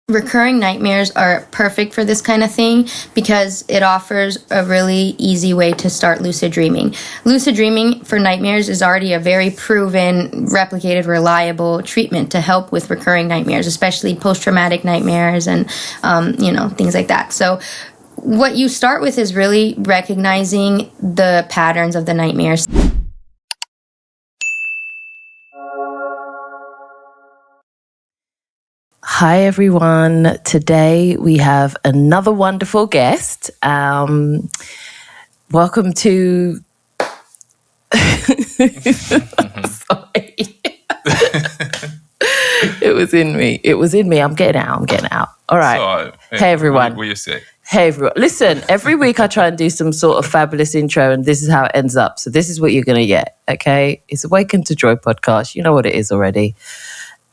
Recurring nightmares are perfect for this kind of thing because it offers a really easy way to start lucid dreaming. Lucid dreaming for nightmares is already a very proven, replicated, reliable treatment to help with recurring nightmares, especially post-traumatic nightmares and, things like that. So what you start with is really recognizing the patterns of the nightmares. Hi, everyone. Today we have another wonderful guest. Welcome to... Sorry. It was in me. I'm getting out. All right. Hey, everyone. What you say? Hey, everyone. Listen, every week I try and do some sort of fabulous intro, and this is how it ends up. So this is what you're going to get, okay? It's Awaken to Joy podcast. You know what it is already.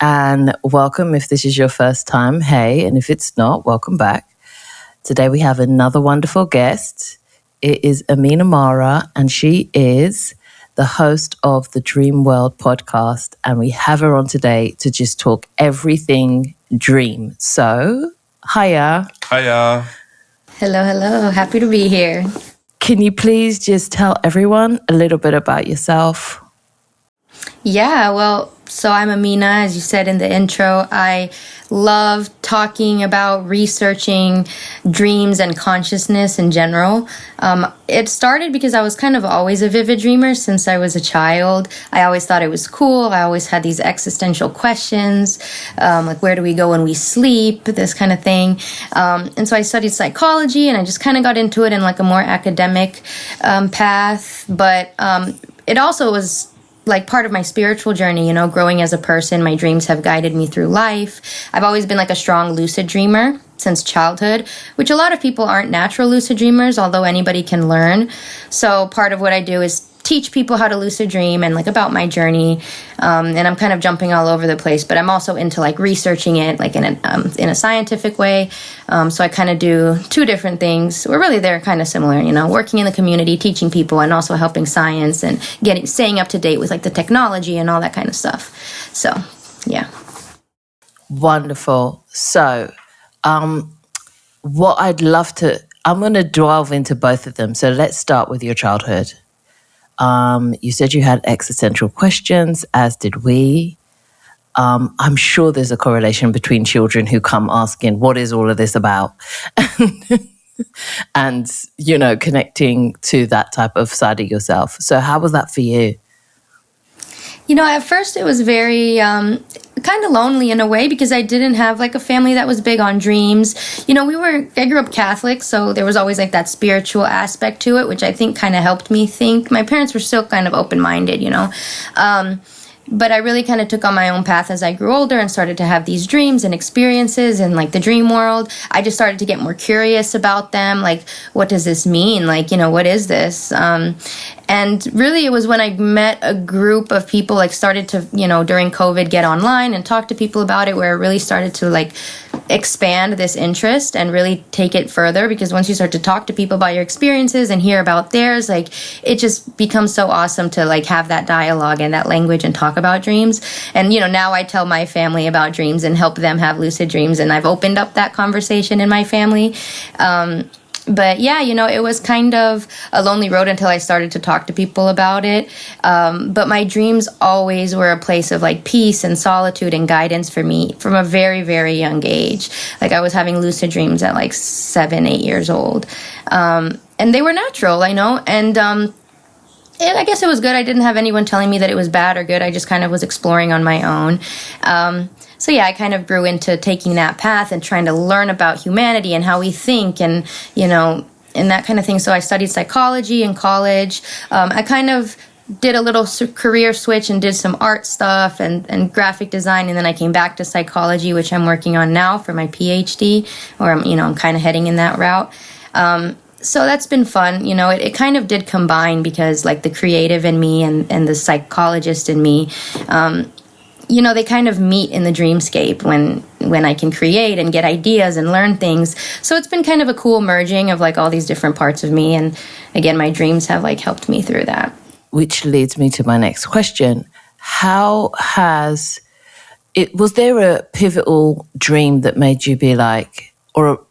And welcome if this is your first time. Hey, and if it's not, welcome back. Today we have another wonderful guest. It is Amina Mara, and she is the host of the Dreamworld podcast. And we have her on today to just talk everything dream. So, hiya. Hiya. Hello. Happy to be here. Can you please just tell everyone a little bit about yourself? Yeah, well, so I'm Amina, as you said in the intro. I love talking about researching dreams and consciousness in general. It started because I was kind of always a vivid dreamer since I was a child. I always thought it was cool. I always had these existential questions, like where do we go when we sleep, this kind of thing. And so I studied psychology, and I just kind of got into it in like a more academic path. But it also was like part of my spiritual journey, growing as a person. My dreams have guided me through life. I've always been like a strong lucid dreamer since childhood, which a lot of people aren't natural lucid dreamers, although anybody can learn. So part of what I do is teach people how to lucid dream and like about my journey. And I'm kind of jumping all over the place, but I'm also into like researching it like in a scientific way. So I kind of do two different things. Well, really, they're kind of similar, working in the community, teaching people, and also helping science and staying up to date with like the technology and all that kind of stuff. So, yeah. Wonderful. So, what I'd love to, I'm going to delve into both of them. So let's start with your childhood. You said you had existential questions, as did we. I'm sure there's a correlation between children who come asking, what is all of this about? And, connecting to that type of side of yourself. So how was that for you? At first it was very kind of lonely in a way because I didn't have like a family that was big on dreams. I grew up Catholic, so there was always like that spiritual aspect to it, which I think kind of helped me think. My parents were still kind of open-minded, but I really kind of took on my own path as I grew older and started to have these dreams and experiences in like the dream world. I just started to get more curious about them. Like, what does this mean? Like, what is this? And really, it was when I met a group of people, like started to, during COVID, get online and talk to people about it, where it really started to like expand this interest and really take it further. Because once you start to talk to people about your experiences and hear about theirs, like it just becomes so awesome to like have that dialogue and that language and talk about dreams. And, now I tell my family about dreams and help them have lucid dreams. And I've opened up that conversation in my family. But yeah, it was kind of a lonely road until I started to talk to people about it. But my dreams always were a place of like peace and solitude and guidance for me from a very, very young age. Like I was having lucid dreams at like 7, 8 years old. And they were natural, and I guess it was good. I didn't have anyone telling me that it was bad or good. I just kind of was exploring on my own. So yeah, I kind of grew into taking that path and trying to learn about humanity and how we think and, and that kind of thing. So I studied psychology in college. I kind of did a little career switch and did some art stuff and graphic design. And then I came back to psychology, which I'm working on now for my PhD, or I'm kind of heading in that route. So that's been fun. It kind of did combine because like the creative in me and the psychologist in me, they kind of meet in the dreamscape when I can create and get ideas and learn things. So it's been kind of a cool merging of like all these different parts of me. And again, my dreams have like helped me through that. Which leads me to my next question. How has was there a pivotal dream that made you be like, or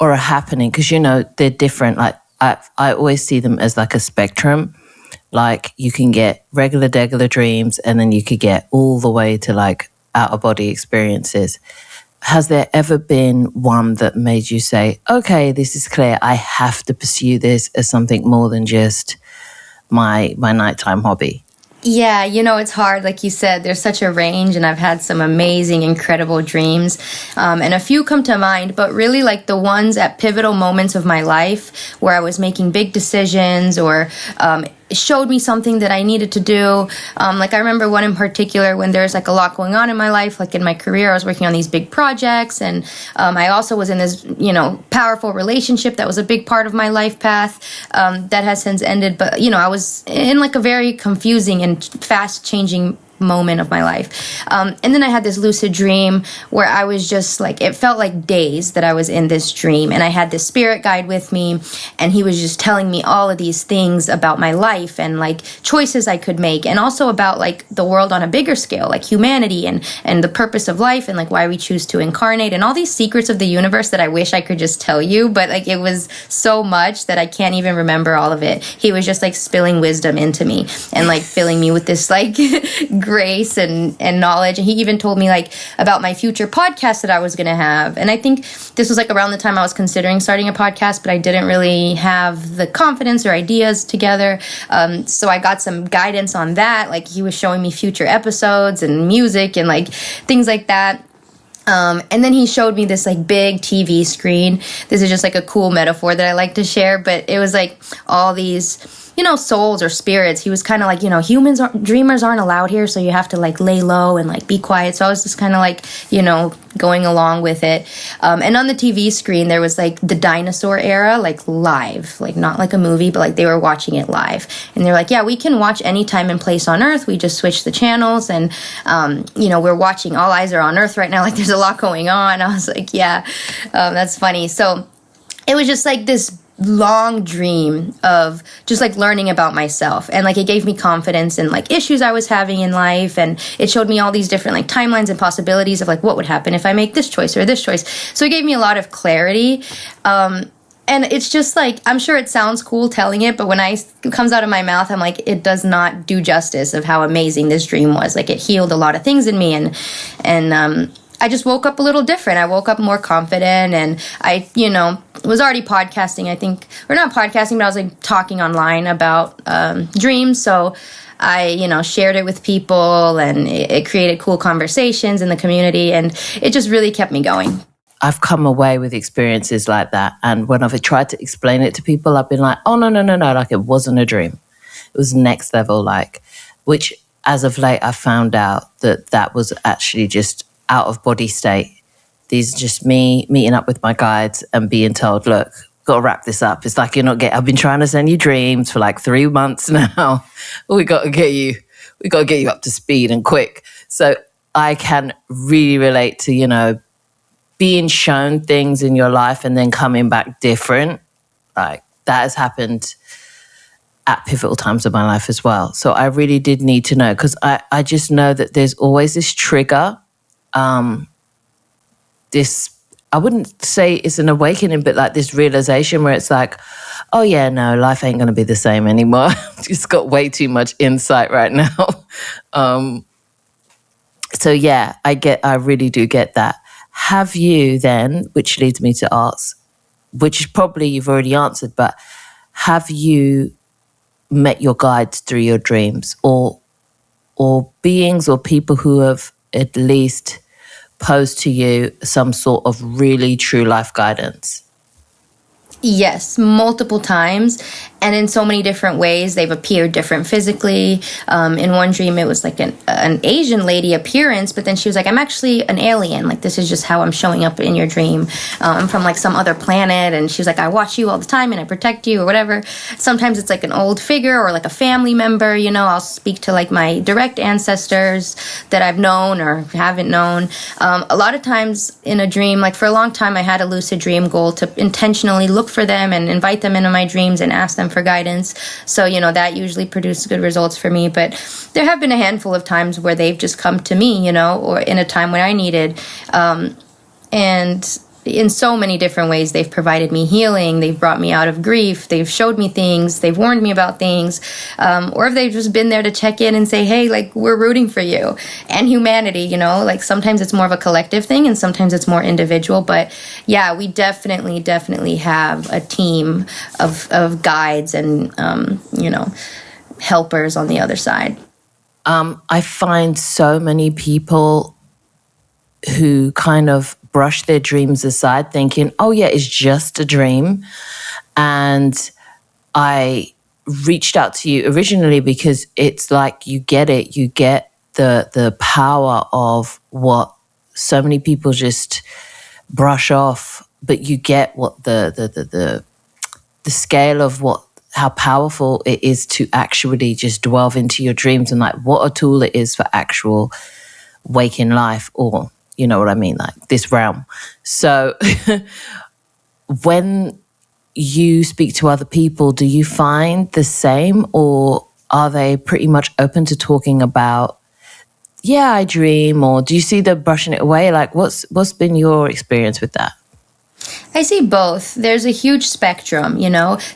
a happening? Because, they're different. Like I always see them as like a spectrum. Like you can get regular dreams and then you could get all the way to like out of body experiences. Has there ever been one that made you say, okay, this is clear, I have to pursue this as something more than just my nighttime hobby? Yeah, it's hard. Like you said, there's such a range, and I've had some amazing, incredible dreams. And a few come to mind, but really like the ones at pivotal moments of my life where I was making big decisions or showed me something that I needed to do. Like I remember one in particular when there's like a lot going on in my life, like in my career, I was working on these big projects, and I also was in this, powerful relationship that was a big part of my life path that has since ended. But, I was in like a very confusing and fast changing moment of my life. And then I had this lucid dream where I was just like, it felt like days that I was in this dream, and I had this spirit guide with me, and he was just telling me all of these things about my life and like choices I could make, and also about like the world on a bigger scale, like humanity and the purpose of life and like why we choose to incarnate and all these secrets of the universe that I wish I could just tell you, but like it was so much that I can't even remember all of it. He was just like spilling wisdom into me and like filling me with this like grace and knowledge. And he even told me like about my future podcast that I was going to have. And I think this was like around the time I was considering starting a podcast, but I didn't really have the confidence or ideas together. So I got some guidance on that. Like he was showing me future episodes and music and like things like that. And then he showed me this like big TV screen. This is just like a cool metaphor that I like to share, but it was like all these, souls or spirits. He was kind of like, dreamers aren't allowed here, so you have to like lay low and like be quiet. So I was just kind of like, going along with it. And on the TV screen, there was like the dinosaur era, like live, like not like a movie, but like they were watching it live. And they're like, yeah, we can watch any time and place on Earth. We just switch the channels, and, we're watching, all eyes are on Earth right now. Like there's a lot going on. I was like, yeah, that's funny. So it was just like this long dream of just like learning about myself, and like it gave me confidence in like issues I was having in life, and it showed me all these different like timelines and possibilities of like what would happen if I make this choice or this choice. So it gave me a lot of clarity, and it's just like, I'm sure it sounds cool telling it, but when it comes out of my mouth, I'm like, it does not do justice of how amazing this dream was. Like it healed a lot of things in me, and I just woke up a little different. I woke up more confident, and I, was already podcasting, I think, or not podcasting, but I was like talking online about dreams. So I, shared it with people, and it created cool conversations in the community, and it just really kept me going. I've come away with experiences like that. And when I've tried to explain it to people, I've been like, oh, no. Like it wasn't a dream. It was next level, like, which as of late, I found out that was actually just out of body state. These are just me meeting up with my guides and being told, look, got to wrap this up. It's like I've been trying to send you dreams for like 3 months now. We got to get you up to speed and quick. So I can really relate to, being shown things in your life and then coming back different. Like that has happened at pivotal times of my life as well. So I really did need to know, because I just know that there's always this trigger. I wouldn't say it's an awakening, but like this realization where it's like, oh yeah, no, life ain't going to be the same anymore. Just got way too much insight right now. So yeah, I really do get that. Have you then, which leads me to ask, which is probably you've already answered, but have you met your guides through your dreams, or beings or people who have at least posed to you some sort of really true life guidance? Yes, multiple times, and in so many different ways. They've appeared different physically. In one dream, it was like an Asian lady appearance, but then she was like, I'm actually an alien. Like, this is just how I'm showing up in your dream. I'm from like some other planet. And she was like, I watch you all the time and I protect you or whatever. Sometimes it's like an old figure or like a family member. I'll speak to like my direct ancestors that I've known or haven't known. A lot of times in a dream, like for a long time, I had a lucid dream goal to intentionally look look for them and invite them into my dreams and ask them for guidance. So, that usually produces good results for me. But there have been a handful of times where they've just come to me, or in a time when I needed. And in so many different ways, they've provided me healing. They've brought me out of grief. They've showed me things. They've warned me about things. Or if they've just been there to check in and say, hey, like, we're rooting for you. And humanity, like sometimes it's more of a collective thing and sometimes it's more individual. But yeah, we definitely have a team of guides and, helpers on the other side. I find so many people who kind of brush their dreams aside thinking, oh yeah, it's just a dream. And I reached out to you originally because it's like you get it. You get the power of what so many people just brush off, but you get what the scale of how powerful it is to actually just delve into your dreams and like what a tool it is for actual waking life, or you know what I mean, like this realm. So when you speak to other people, do you find the same, or are they pretty much open to talking about, yeah, I dream, or do you see them brushing it away? Like what's been your experience with that? I see both. There's a huge spectrum,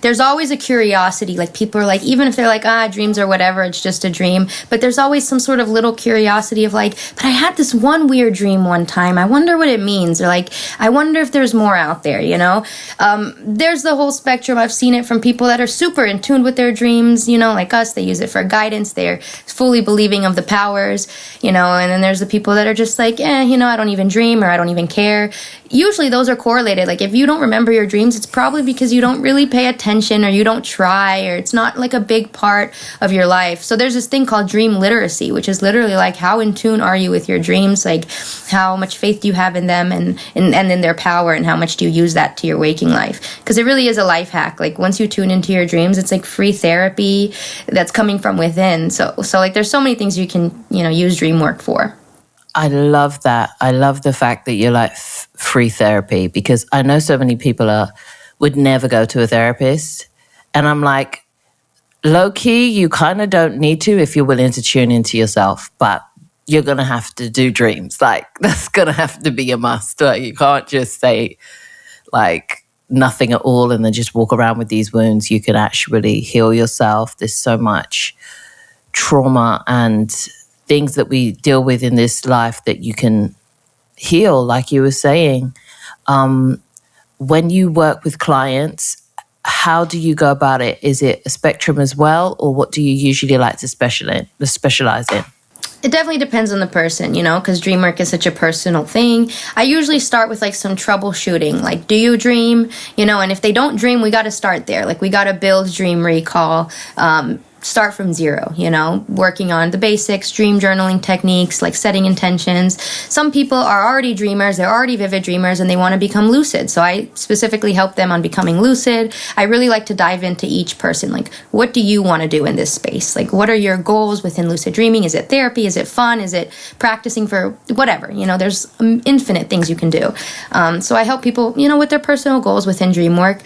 There's always a curiosity. Like people are like, even if they're like, dreams or whatever, it's just a dream. But there's always some sort of little curiosity of like, but I had this one weird dream one time. I wonder what it means. Or like, I wonder if there's more out there, There's the whole spectrum. I've seen it from people that are super in tune with their dreams, like us. They use it for guidance. They're fully believing of the powers, and then there's the people that are just like, I don't even dream or I don't even care. Usually those are correlated. Like if you don't remember your dreams, it's probably because you don't really pay attention or you don't try, or it's not like a big part of your life. So there's this thing called dream literacy, which is literally like how in tune are you with your dreams? Like how much faith do you have in them and in their power, and how much do you use that to your waking life? Because it really is a life hack. Like once you tune into your dreams, it's like free therapy that's coming from within. So like there's so many things you can, use dream work for. I love that. I love the fact that you're like free therapy, because I know so many people would never go to a therapist. And I'm like, low key, you kind of don't need to if you're willing to tune into yourself, but you're going to have to do dreams. Like that's going to have to be a must. Like, you can't just say like nothing at all and then just walk around with these wounds. You can actually heal yourself. There's so much trauma and things that we deal with in this life that you can heal, like you were saying. When you work with clients, how do you go about it? Is it a spectrum as well, or what do you usually like to specialize in? It definitely depends on the person, because dream work is such a personal thing. I usually start with like some troubleshooting, like, do you dream? And if they don't dream, we got to start there. Like we got to build dream recall. Start from zero, working on the basics, dream journaling techniques, like setting intentions. Some people are already dreamers, they're already vivid dreamers, and they want to become lucid. So I specifically help them on becoming lucid. I really like to dive into each person. Like, what do you want to do in this space? Like, what are your goals within lucid dreaming? Is it therapy? Is it fun? Is it practicing for whatever? There's infinite things you can do. So I help people, with their personal goals within dream work.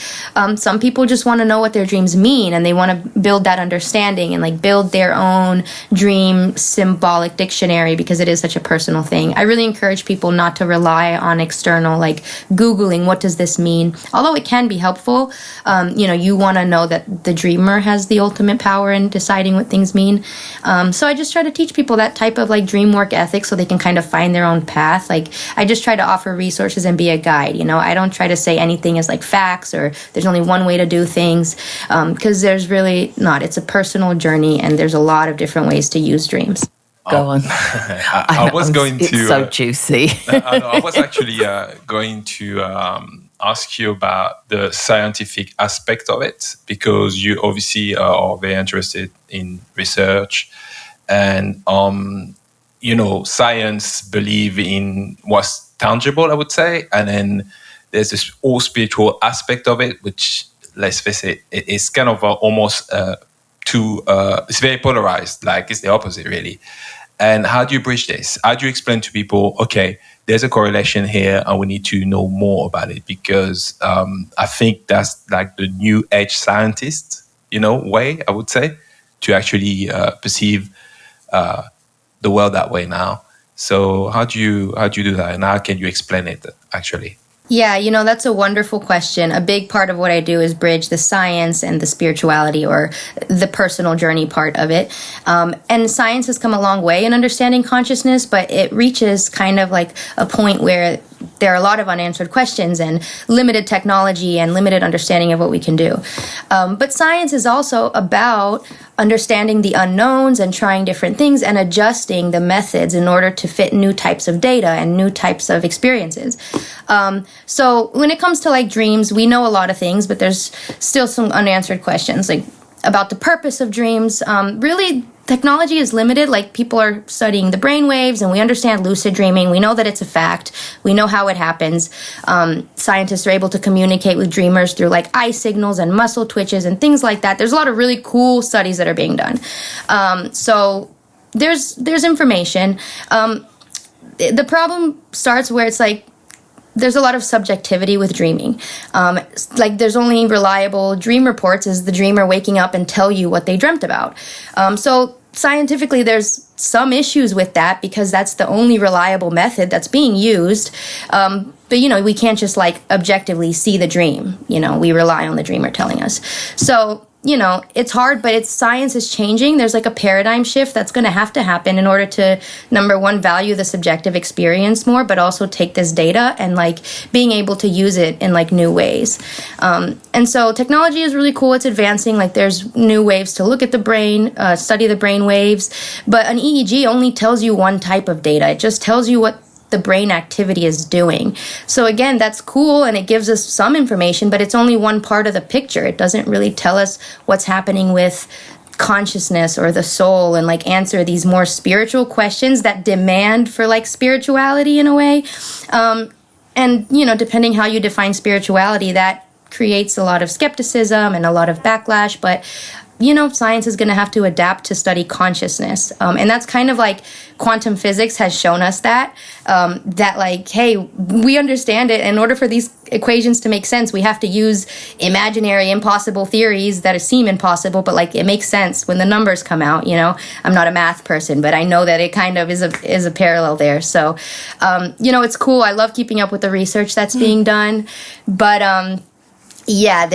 Some people just want to know what their dreams mean, and they want to build that understanding and like build their own dream symbolic dictionary, because it is such a personal thing. I really encourage people not to rely on external, like Googling, what does this mean? Although it can be helpful, you want to know that the dreamer has the ultimate power in deciding what things mean. So I just try to teach people that type of like dream work ethics so they can kind of find their own path. Like I just try to offer resources and be a guide. I don't try to say anything as like facts or there's only one way to do things, because there's really not. It's a personal journey, and there's a lot of different ways to use dreams. Go on. I was going to. It's so juicy. I was actually going to ask you about the scientific aspect of it, because you obviously are very interested in research, and science believe in what's tangible, I would say, and then there's this all spiritual aspect of it, which, let's face it, it's kind of almost it's very polarized, like it's the opposite really. And how do you bridge this? How do you explain to people, okay, there's a correlation here, and we need to know more about it, because I think that's like the new age scientist, way, I would say, to actually perceive the world that way now. So how do you do that, and how can you explain it actually? Yeah, that's a wonderful question. A big part of what I do is bridge the science and the spirituality, or the personal journey part of it. And science has come a long way in understanding consciousness, but it reaches kind of like a point where there are a lot of unanswered questions and limited technology and limited understanding of what we can do. But science is also about understanding the unknowns and trying different things and adjusting the methods in order to fit new types of data and new types of experiences. So when it comes to like dreams, we know a lot of things, but there's still some unanswered questions, like about the purpose of dreams. Really, technology is limited. Like, people are studying the brain waves, and we understand lucid dreaming. We know that it's a fact. We know how it happens. Scientists are able to communicate with dreamers through like eye signals and muscle twitches and things like that. There's a lot of really cool studies that are being done. So there's information. The problem starts where it's like, there's a lot of subjectivity with dreaming. Like, there's only reliable dream reports as the dreamer waking up and tell you what they dreamt about. So scientifically, there's some issues with that, because that's the only reliable method that's being used. But, we can't just like objectively see the dream. We rely on the dreamer telling us. So, it's hard, but science is changing. There's like a paradigm shift that's going to have to happen in order to, number one, value the subjective experience more, but also take this data and like being able to use it in like new ways. And so technology is really cool. It's advancing. Like, there's new ways to look at the brain, study the brain waves. But an EEG only tells you one type of data. It just tells you what the brain activity is doing. So again, that's cool, and it gives us some information, but it's only one part of the picture. It doesn't really tell us what's happening with consciousness or the soul, and like answer these more spiritual questions that demand for like spirituality in a way. And depending how you define spirituality, that creates a lot of skepticism and a lot of backlash. But science is going to have to adapt to study consciousness. And that's kind of like quantum physics has shown us that like, hey, we understand it. In order for these equations to make sense, we have to use imaginary, impossible theories that seem impossible, but like it makes sense when the numbers come out. I'm not a math person, but I know that it kind of is a parallel there. So, it's cool. I love keeping up with the research that's being done. But, yeah,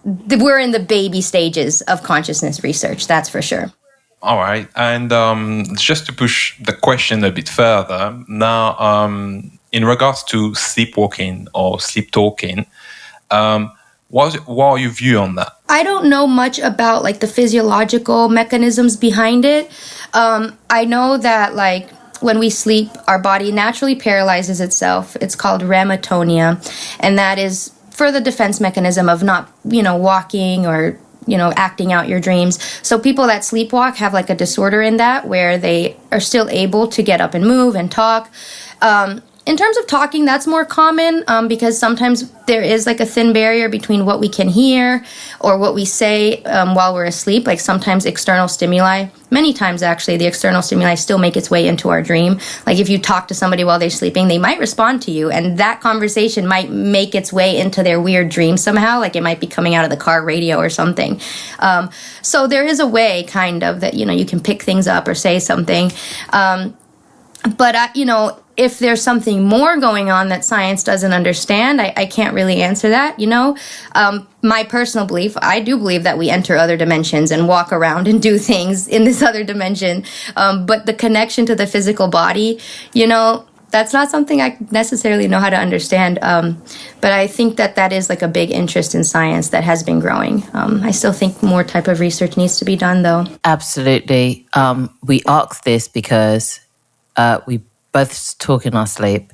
we're in the baby stages of consciousness research, that's for sure. All right. And just to push the question a bit further, now, in regards to sleepwalking or sleep talking, what are your view on that? I don't know much about like the physiological mechanisms behind it. I know that like when we sleep, our body naturally paralyzes itself. It's called rematonia, and that is for the defense mechanism of not, walking or, acting out your dreams. So people that sleepwalk have like a disorder in that, where they are still able to get up and move and talk. In terms of talking, that's more common because sometimes there is like a thin barrier between what we can hear or what we say while we're asleep. Like sometimes external stimuli, many times actually, the external stimuli still make its way into our dream. Like if you talk to somebody while they're sleeping, they might respond to you, and that conversation might make its way into their weird dream somehow. Like it might be coming out of the car radio or something. So there is a way kind of that, you can pick things up or say something. But if there's something more going on that science doesn't understand, I can't really answer that, My personal belief, I do believe that we enter other dimensions and walk around and do things in this other dimension. But the connection to the physical body, that's not something I necessarily know how to understand. But I think that is like a big interest in science that has been growing. I still think more type of research needs to be done, though. Absolutely. We asked this because we both talk in our sleep,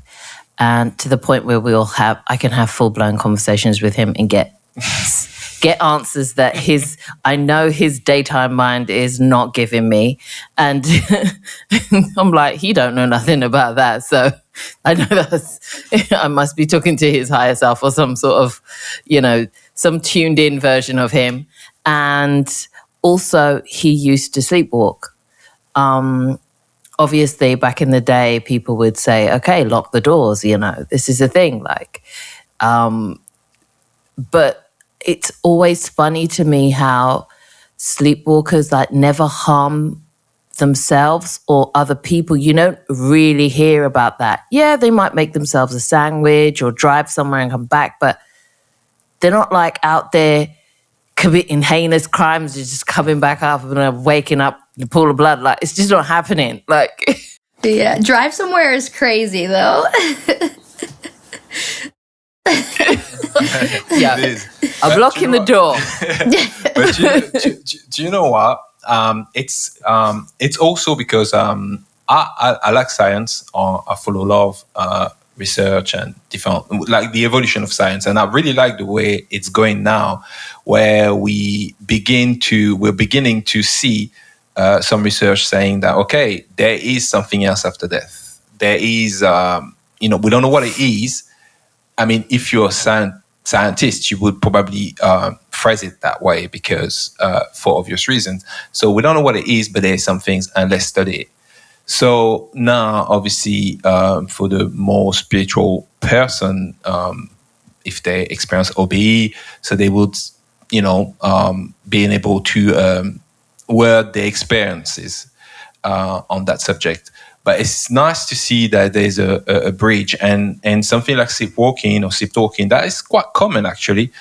and to the point where I can have full-blown conversations with him and get answers that I know his daytime mind is not giving me. And I'm like, he don't know nothing about that. So I know I must be talking to his higher self or some sort of, some tuned in version of him. And also he used to sleepwalk. obviously back in the day, people would say, okay, lock the doors, this is a thing. But it's always funny to me how sleepwalkers never harm themselves or other people. You don't really hear about that. Yeah, they might make themselves a sandwich or drive somewhere and come back, but they're not out there committing heinous crimes and just coming back up and waking up in a pool of blood. It's just not happening. Yeah, drive somewhere is crazy though. Yeah, It is. I'm locking the door. But do you know what? It's also because I like science. I follow a lot of research and different, the evolution of science, and I really like the way it's going now, where we're beginning to see some research saying that okay, there is something else after death. There is, we don't know what it is. I mean, if you're a scientist, you would probably phrase it that way because for obvious reasons. So we don't know what it is, but there's some things, and let's study it. So now, obviously, for the more spiritual person, if they experience OBE, so they would, being able to word their experiences on that subject. But it's nice to see that there's a bridge, and something like sleepwalking or sleep talking, that is quite common actually.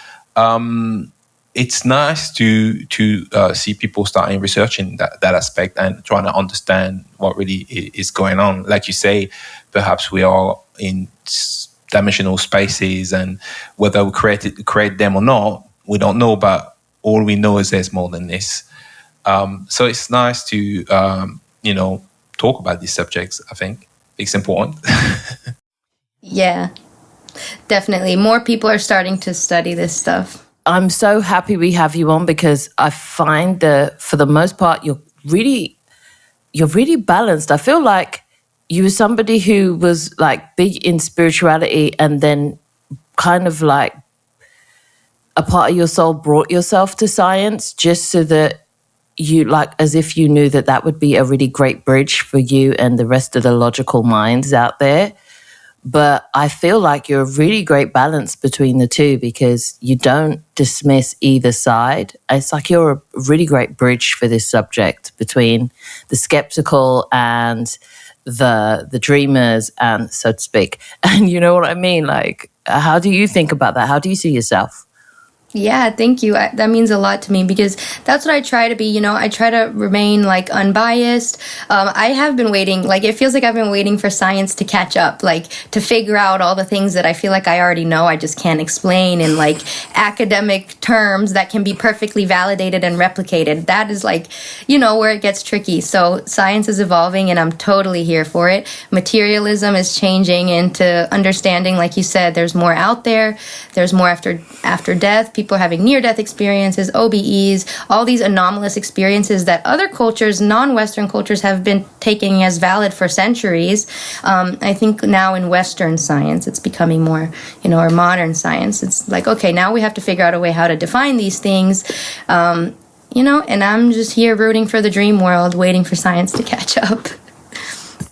It's nice to see people starting researching that aspect and trying to understand what really is going on. Like you say, perhaps we are in dimensional spaces, and whether we create them or not, we don't know. But all we know is there's more than this. So it's nice to talk about these subjects. I think it's important. Yeah, definitely. More people are starting to study this stuff. I'm so happy we have you on because I find that for the most part, you're really balanced. I feel like you were somebody who was big in spirituality and then kind of a part of your soul brought yourself to science just so that you as if you knew that would be a really great bridge for you and the rest of the logical minds out there. But I feel like you're a really great balance between the two because you don't dismiss either side. It's you're a really great bridge for this subject between the skeptical and the dreamers, and so to speak. And you know what I mean? How do you think about that? How do you see yourself? Yeah, thank you. That means a lot to me because that's what I try to be. I try to remain unbiased. I have been waiting, it feels like I've been waiting for science to catch up, to figure out all the things that I feel like I already know. I just can't explain in academic terms that can be perfectly validated and replicated. That is where it gets tricky. So science is evolving and I'm totally here for it. Materialism is changing into understanding, like you said, there's more out there. There's more after death. People are having near-death experiences, OBEs, all these anomalous experiences that other cultures, non-Western cultures, have been taking as valid for centuries. I think now in Western science, it's becoming more, or modern science. It's okay, now we have to figure out a way how to define these things, and I'm just here rooting for the dream world, waiting for science to catch up.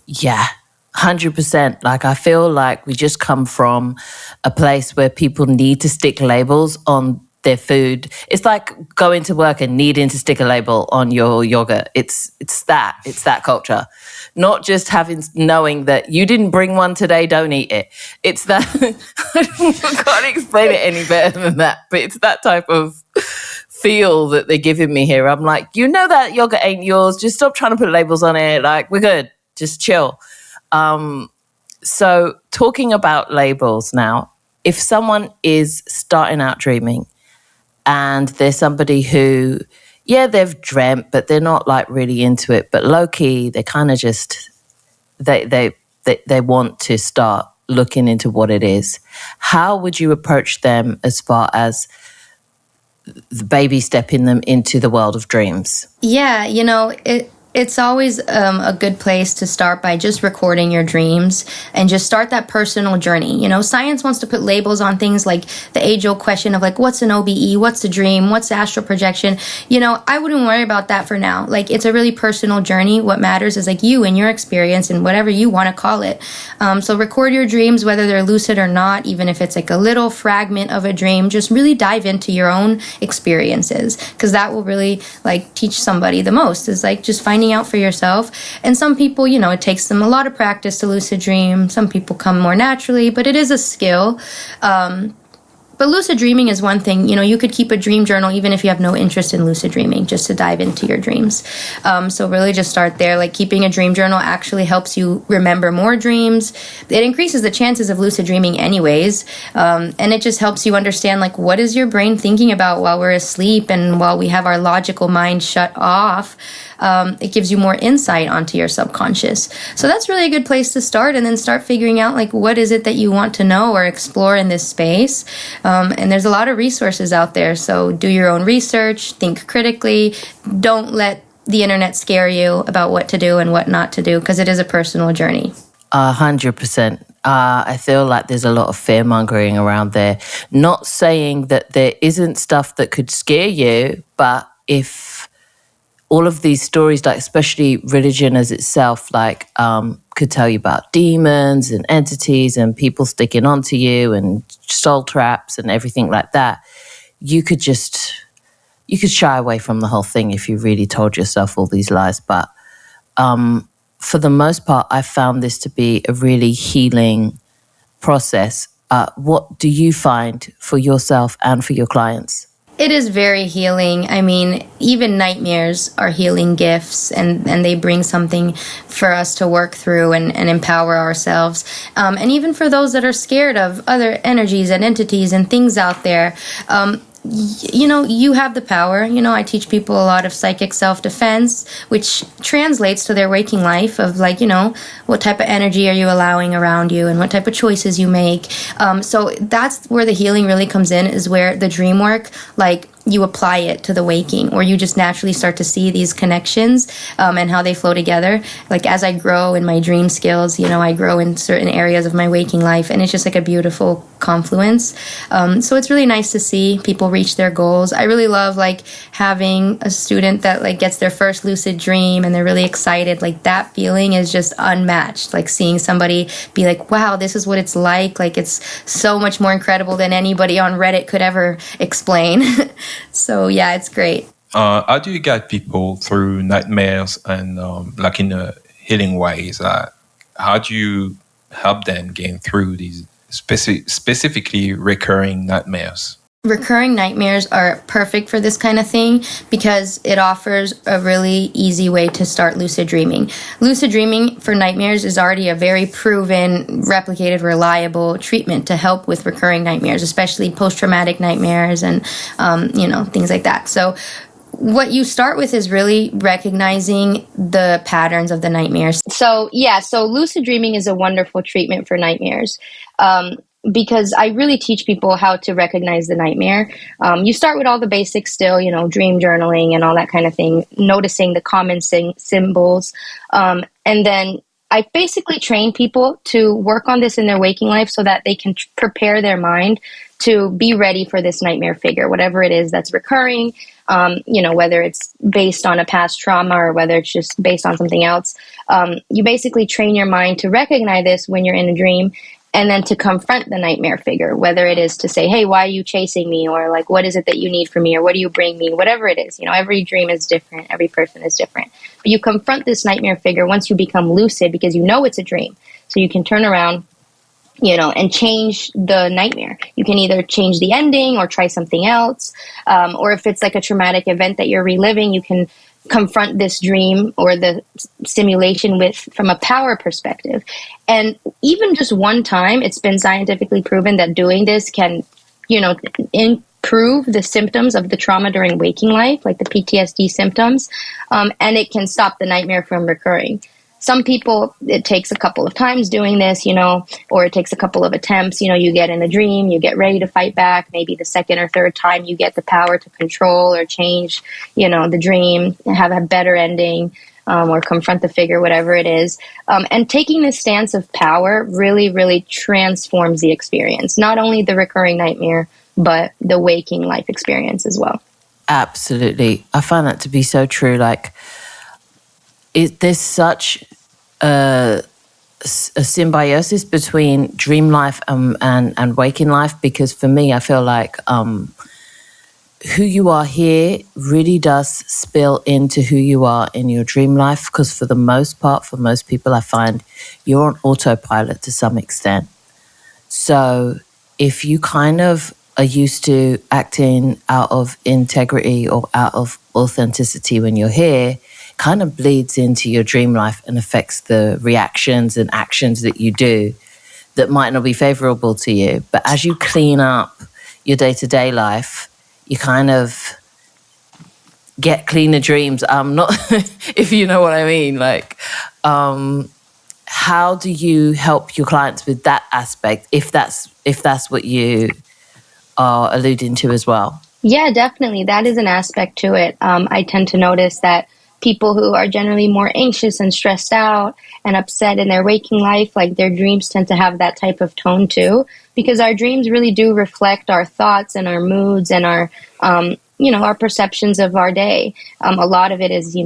Yeah. 100%. I feel we just come from a place where people need to stick labels on their food. It's like going to work and needing to stick a label on your yogurt. It's that culture. Not just knowing that you didn't bring one today, don't eat it. It's that, I can't explain it any better than that, but it's that type of feel that they're giving me here. I'm that yogurt ain't yours. Just stop trying to put labels on it. We're good. Just chill. So talking about labels now, if someone is starting out dreaming and there's somebody who, they've dreamt, but they're not really into it, but low key, they kind of just, they want to start looking into what it is. How would you approach them as far as the baby stepping them into the world of dreams? Yeah, It's always a good place to start by just recording your dreams and just start that personal journey. You know, science wants to put labels on things like the age-old question of like, what's an OBE? What's a dream? What's astral projection? You know, I wouldn't worry about that for now. Like, it's a really personal journey. What matters is like you and your experience and whatever you want to call it. So record your dreams, whether they're lucid or not, even if it's like a little fragment of a dream, just really dive into your own experiences, because that will really like teach somebody the most, is like just finding out for yourself. And some people, you know, it takes them a lot of practice to lucid dream. Some people come more naturally, but it is a skill. But lucid dreaming is one thing. You know, you could keep a dream journal even if you have no interest in lucid dreaming, just to dive into your dreams. So really just start there. Like, keeping a dream journal actually helps you remember more dreams. It increases the chances of lucid dreaming anyways. And it just helps you understand, like, what is your brain thinking about while we're asleep and while we have our logical mind shut off. It gives you more insight onto your subconscious. So that's really a good place to start, and then start figuring out, like, what is it that you want to know or explore in this space. And there's a lot of resources out there. So do your own research, think critically. Don't let the internet scare you about what to do and what not to do, because it is a personal journey. 100%. I feel like there's a lot of fear mongering around there. Not saying that there isn't stuff that could scare you, but if all of these stories, like especially religion as itself, like could tell you about demons and entities and people sticking onto you and soul traps and everything like that, you could shy away from the whole thing if you really told yourself all these lies. But for the most part, I found this to be a really healing process. What do you find for yourself and for your clients? It is very healing. I mean, even nightmares are healing gifts, and they bring something for us to work through and empower ourselves. And even for those that are scared of other energies and entities and things out there, you know, you have the power. You know, I teach people a lot of psychic self-defense, which translates to their waking life of, like, you know, what type of energy are you allowing around you and what type of choices you make. So that's where the healing really comes in, is where the dream work, like, you apply it to the waking, or you just naturally start to see these connections and how they flow together. Like, as I grow in my dream skills, you know, I grow in certain areas of my waking life, and it's just like a beautiful confluence. So it's really nice to see people reach their goals. I really love, like, having a student that, like, gets their first lucid dream and they're really excited. Like, that feeling is just unmatched. Like, seeing somebody be like, wow, this is what it's like. Like, it's so much more incredible than anybody on Reddit could ever explain. So yeah, it's great. How do you guide people through nightmares and like in a healing ways? How do you help them gain through these specifically recurring nightmares? Recurring nightmares are perfect for this kind of thing because it offers a really easy way to start lucid dreaming. Lucid dreaming for nightmares is already a very proven, replicated, reliable treatment to help with recurring nightmares, especially post-traumatic nightmares and, you know, things like that. So what you start with is really recognizing the patterns of the nightmares. So lucid dreaming is a wonderful treatment for nightmares. Because I really teach people how to recognize the nightmare. You start with all the basics still, you know, dream journaling and all that kind of thing, noticing the common symbols. And then I basically train people to work on this in their waking life so that they can prepare their mind to be ready for this nightmare figure, whatever it is that's recurring, you know, whether it's based on a past trauma or whether it's just based on something else. You basically train your mind to recognize this when you're in a dream, and then to confront the nightmare figure, whether it is to say, hey, why are you chasing me? Or like, what is it that you need from me? Or what do you bring me? Whatever it is, you know, every dream is different. Every person is different. But you confront this nightmare figure once you become lucid, because you know it's a dream. So you can turn around, you know, and change the nightmare. You can either change the ending or try something else. Or if it's like a traumatic event that you're reliving, you can confront this dream or the simulation from a power perspective. And even just one time, it's been scientifically proven that doing this can, you know, improve the symptoms of the trauma during waking life, like the PTSD symptoms, and it can stop the nightmare from recurring. Some people, it takes a couple of times doing this, you know, or it takes a couple of attempts. You know, you get in a dream, you get ready to fight back. Maybe the second or third time you get the power to control or change, you know, the dream and have a better ending. or confront the figure, whatever it is. And taking this stance of power really, really transforms the experience, not only the recurring nightmare, but the waking life experience as well. Absolutely. I find that to be so true. Like, there's such a symbiosis between dream life and waking life, because for me, I feel like who you are here really does spill into who you are in your dream life, because for the most part, for most people, I find you're on autopilot to some extent. So if you kind of are used to acting out of integrity or out of authenticity when you're here, kind of bleeds into your dream life and affects the reactions and actions that you do that might not be favorable to you. But as you clean up your day-to-day life, you kind of get cleaner dreams. Not if you know what I mean. Like, how do you help your clients with that aspect, if that's what you are alluding to as well? Yeah, definitely. That is an aspect to it. I tend to notice that people who are generally more anxious and stressed out and upset in their waking life, like their dreams tend to have that type of tone too, because our dreams really do reflect our thoughts and our moods and our, our perceptions of our day. A lot of it is,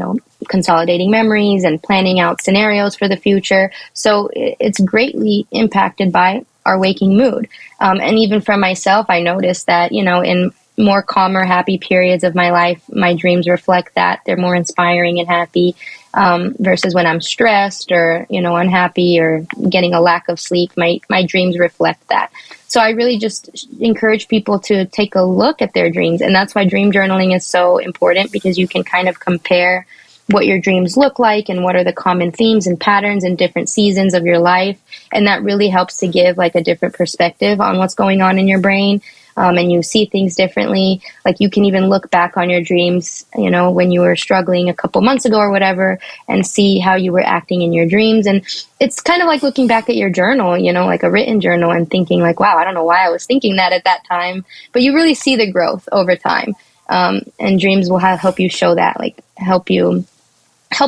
consolidating memories and planning out scenarios for the future. So it's greatly impacted by our waking mood. And even for myself, I noticed that, in more calmer, happy periods of my life, my dreams reflect that. They're more inspiring and happy, versus when I'm stressed or, unhappy or getting a lack of sleep, my dreams reflect that. So I really just encourage people to take a look at their dreams. And that's why dream journaling is so important, because you can kind of compare what your dreams look like and what are the common themes and patterns in different seasons of your life. And that really helps to give like a different perspective on what's going on in your brain. And you see things differently. Like you can even look back on your dreams, when you were struggling a couple months ago or whatever, and see how you were acting in your dreams. And it's kind of like looking back at your journal, like a written journal, and thinking like, wow, I don't know why I was thinking that at that time. But you really see the growth over time. And dreams will help you show that, like help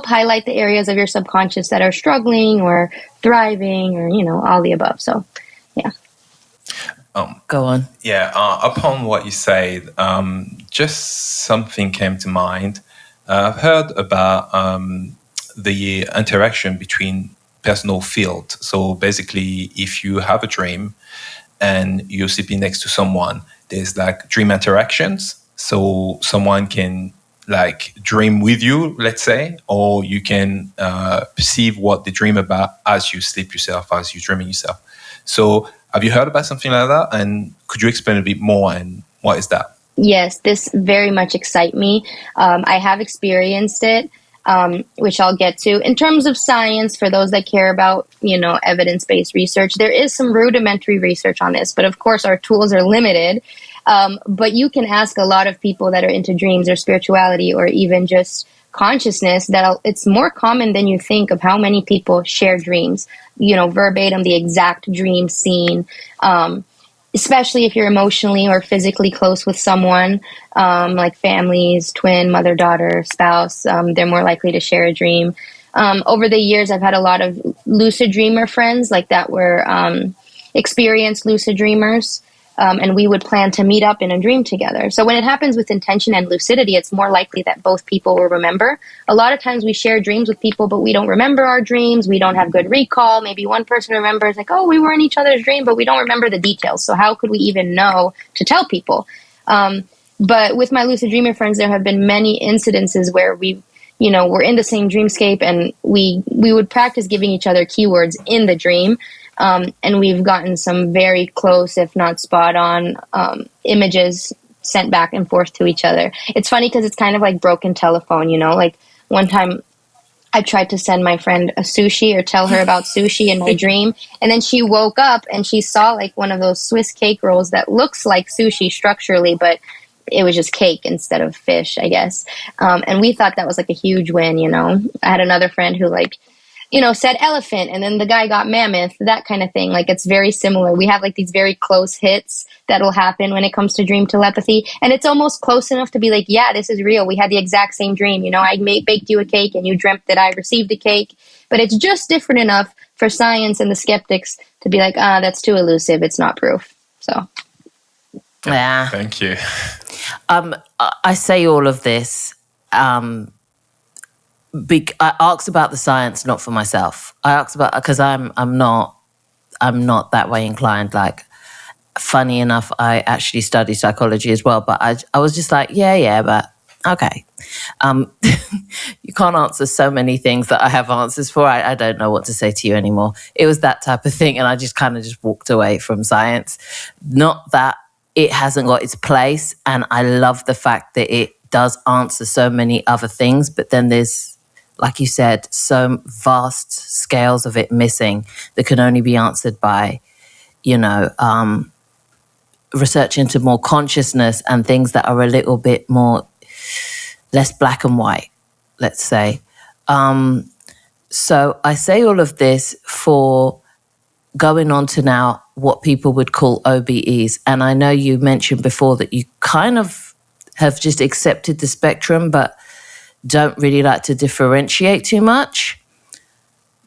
highlight the areas of your subconscious that are struggling or thriving, or, all the above. So, yeah. Go on. Yeah, upon what you said, just something came to mind. I've heard about the interaction between personal field. So basically, if you have a dream and you're sleeping next to someone, there's like dream interactions. So someone can like dream with you, let's say, or you can perceive what they dream about as you sleep yourself, as you're dreaming yourself. So have you heard about something like that? And could you explain a bit more, and what is that? Yes, this very much excites me. I have experienced it, which I'll get to. In terms of science, for those that care about, evidence-based research, there is some rudimentary research on this, but of course our tools are limited. But you can ask a lot of people that are into dreams or spirituality or even just consciousness that it's more common than you think of how many people share dreams, verbatim, the exact dream scene, especially if you're emotionally or physically close with someone, like families, twin, mother, daughter, spouse, they're more likely to share a dream. Over the years, I've had a lot of lucid dreamer friends like that were experienced lucid dreamers. And we would plan to meet up in a dream together. So when it happens with intention and lucidity, it's more likely that both people will remember. A lot of times we share dreams with people, but we don't remember our dreams. We don't have good recall. Maybe one person remembers like, oh, we were in each other's dream, but we don't remember the details. So how could we even know to tell people? But with my lucid dreamer friends, there have been many incidences where we're in the same dreamscape, and we would practice giving each other keywords in the dream. And we've gotten some very close, if not spot on, images sent back and forth to each other. It's funny because it's kind of like broken telephone, like one time I tried to send my friend a sushi or tell her about sushi in my dream. And then she woke up and she saw like one of those Swiss cake rolls that looks like sushi structurally, but it was just cake instead of fish, I guess. And we thought that was like a huge win, I had another friend who said elephant and then the guy got mammoth, that kind of thing. Like, it's very similar. We have like these very close hits that'll happen when it comes to dream telepathy. And it's almost close enough to be like, yeah, this is real. We had the exact same dream. Baked you a cake and you dreamt that I received a cake. But it's just different enough for science and the skeptics to be like, that's too elusive. It's not proof. So. Yeah. Thank you. I say all of this. I ask about the science, not for myself. I ask about because I'm not that way inclined. Like, funny enough, I actually study psychology as well. But I was just like, yeah, but okay. You can't answer so many things that I have answers for. I don't know what to say to you anymore. It was that type of thing, and I just kind of just walked away from science. Not that it hasn't got its place, and I love the fact that it does answer so many other things, but then there's, like you said, so vast scales of it missing that can only be answered by, research into more consciousness and things that are a little bit less black and white, let's say. So I say all of this for going on to now what people would call OBEs. And I know you mentioned before that you kind of have just accepted the spectrum, but don't really like to differentiate too much.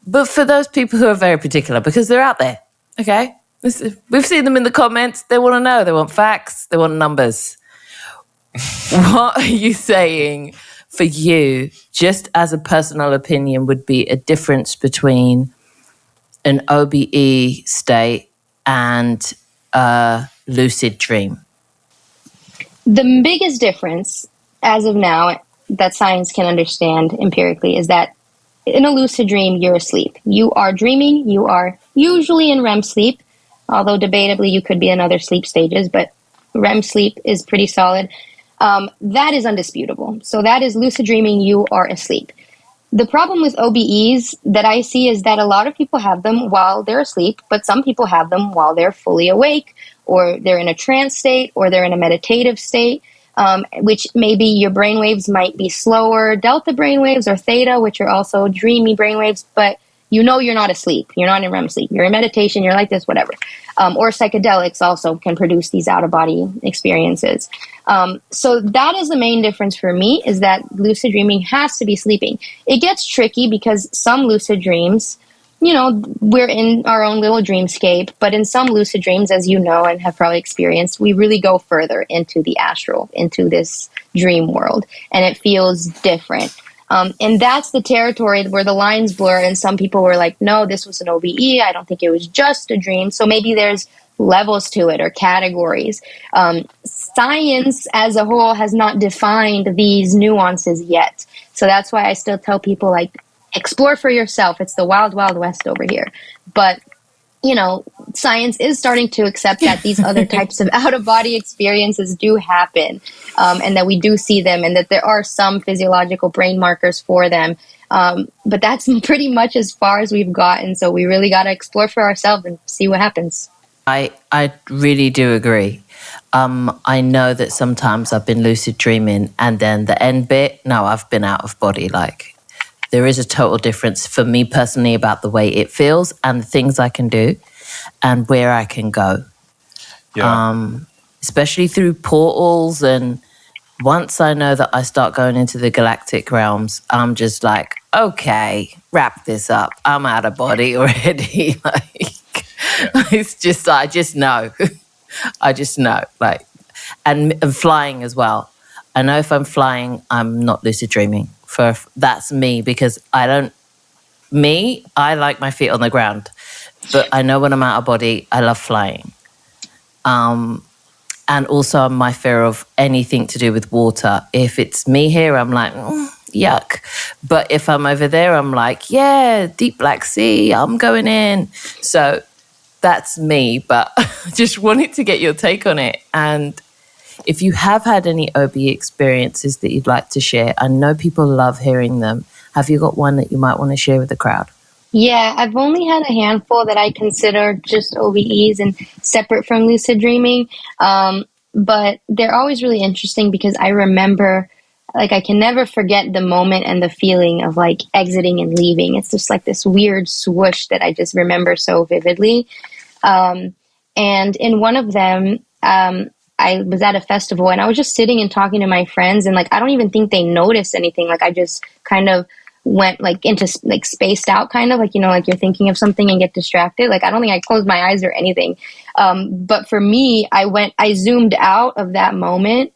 But for those people who are very particular, because they're out there, okay? We've seen them in the comments. They want to know. They want facts. They want numbers. What are you saying for you, just as a personal opinion, would be a difference between an OBE state and a lucid dream? The biggest difference, as of now, that science can understand empirically, is that in a lucid dream, you're asleep. You are dreaming. You are usually in REM sleep, although debatably you could be in other sleep stages, but REM sleep is pretty solid. That is undisputable. So that is lucid dreaming. You are asleep. The problem with OBEs that I see is that a lot of people have them while they're asleep, but some people have them while they're fully awake, or they're in a trance state, or they're in a meditative state, which maybe your brainwaves might be slower, delta brainwaves or theta, which are also dreamy brainwaves, but you're not asleep. You're not in REM sleep. You're in meditation. You're like this, whatever. Or psychedelics also can produce these out-of-body experiences. So that is the main difference for me, is that lucid dreaming has to be sleeping. It gets tricky because some lucid dreams, we're in our own little dreamscape, but in some lucid dreams, as you know and have probably experienced, we really go further into the astral, into this dream world, and it feels different. And that's the territory where the lines blur, and some people were like, no, this was an OBE. I don't think it was just a dream. So maybe there's levels to it or categories. Science as a whole has not defined these nuances yet. So that's why I still tell people, like, explore for yourself. It's the wild, wild west over here. But science is starting to accept that these other types of out-of-body experiences do happen, and that we do see them, and that there are some physiological brain markers for them. But that's pretty much as far as we've gotten. So we really got to explore for ourselves and see what happens. I really do agree. I know that sometimes I've been lucid dreaming, and then the end bit, no, I've been out of body. Like, there is a total difference for me personally about the way it feels and the things I can do and where I can go. Yeah. Especially through portals. And once I know that I start going into the galactic realms, I'm just like, okay, wrap this up. I'm out of body already. It's just, I just know. I just know. And flying as well. I know if I'm flying, I'm not lucid dreaming. That's me, because I like my feet on the ground, but I know when I'm out of body, I love flying. And also my fear of anything to do with water. If it's me here, I'm like, yuck. But if I'm over there, I'm like, yeah, deep Black Sea, I'm going in. So that's me, but just wanted to get your take on it. And if you have had any OB experiences that you'd like to share, I know people love hearing them. Have you got one that you might want to share with the crowd? Yeah, I've only had a handful that I consider just OBEs and separate from lucid dreaming. But they're always really interesting because I remember like I can never forget the moment and the feeling of like exiting and leaving. It's just like this weird swoosh that I just remember so vividly. And in one of them, I was at a festival and I was just sitting and talking to my friends, and like I don't even think they noticed anything. Like I just kind of went like into like spaced out, kind of like, you know, like you're thinking of something and get distracted. Like I don't think I closed my eyes or anything. But for me, I zoomed out of that moment,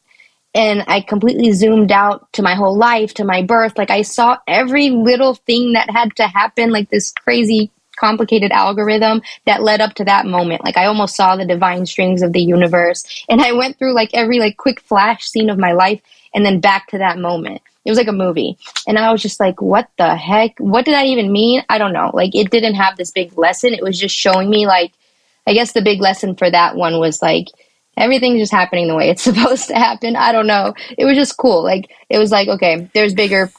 and I completely zoomed out to my whole life, to my birth. Like I saw every little thing that had to happen, like this crazy complicated algorithm that led up to that moment. Like I almost saw the divine strings of the universe, and I went through like every like quick flash scene of my life and then back to that moment. It was like a movie, and I was just like, what the heck, what did that even mean? I don't know. Like it didn't have this big lesson. It was just showing me, like, I guess the big lesson for that one was like everything's just happening the way it's supposed to happen. I don't know. It was just cool. Like it was like, okay, there's bigger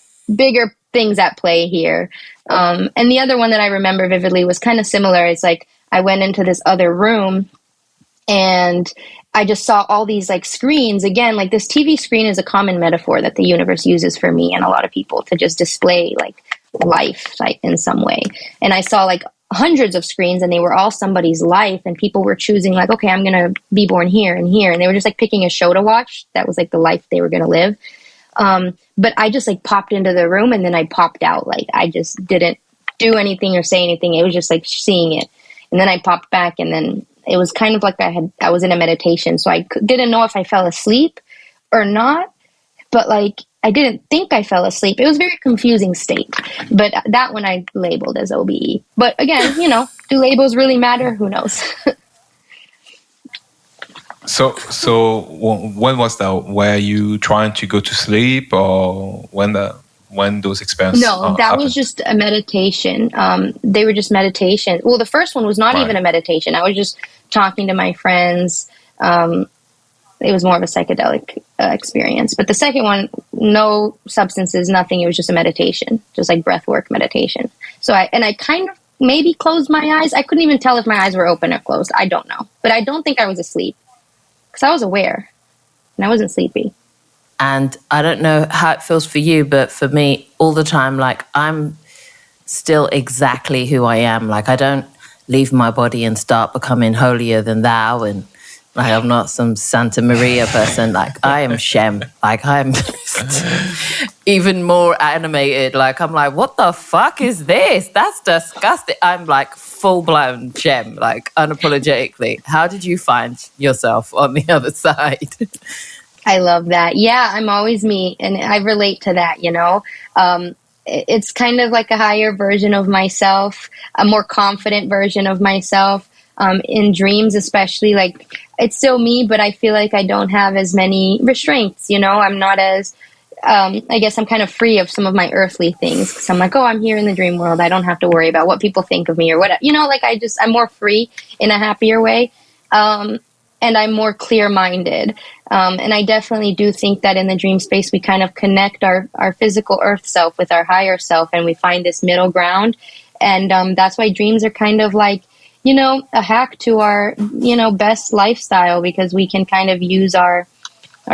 things at play here. And the other one that I remember vividly was kind of similar. It's like I went into this other room and I just saw all these like screens. Again, like this TV screen is a common metaphor that the universe uses for me and a lot of people to just display like life, like in some way. And I saw like hundreds of screens, and they were all somebody's life, and people were choosing like, okay, I'm gonna be born here and here, and they were just like picking a show to watch that was like the life they were gonna live. But I just like popped into the room and then I popped out. Like I just didn't do anything or say anything. It was just like seeing it, and then I popped back, and then it was kind of like I was in a meditation, so I didn't know if I fell asleep or not, but like I didn't think I fell asleep. It was a very confusing state, but that one I labeled as OBE. But again, you know, do labels really matter? Who knows? So when was that? Were you trying to go to sleep, or when those experiences? No, that happened? was just a meditation. They were just meditation. Well, the first one was not Right. even a meditation. I was just talking to my friends. It was more of a psychedelic experience. But the second one, no substances, nothing. It was just a meditation, just like breath work meditation. So I kind of maybe closed my eyes. I couldn't even tell if my eyes were open or closed. I don't know. But I don't think I was asleep because I was aware and I wasn't sleepy. And I don't know how it feels for you, but for me, all the time, like I'm still exactly who I am. Like I don't leave my body and start becoming holier than thou. And like I'm not some Santa Maria person. Like I am Shem. Like I'm even more animated. Like I'm like, what the fuck is this? That's disgusting. I'm like full blown Shem, like unapologetically. How did you find yourself on the other side? I love that. Yeah, I'm always me, and I relate to that, you know. It's kind of like a higher version of myself, a more confident version of myself. In dreams, especially, like it's still me, but I feel like I don't have as many restraints, you know. I'm not as, I guess I'm kind of free of some of my earthly things because I'm like, oh, I'm here in the dream world. I don't have to worry about what people think of me or what, you know, like I'm more free in a happier way. And I'm more clear-minded. And I definitely do think that in the dream space, we kind of connect our physical earth self with our higher self, and we find this middle ground. And that's why dreams are kind of like, you know, a hack to our, you know, best lifestyle, because we can kind of use our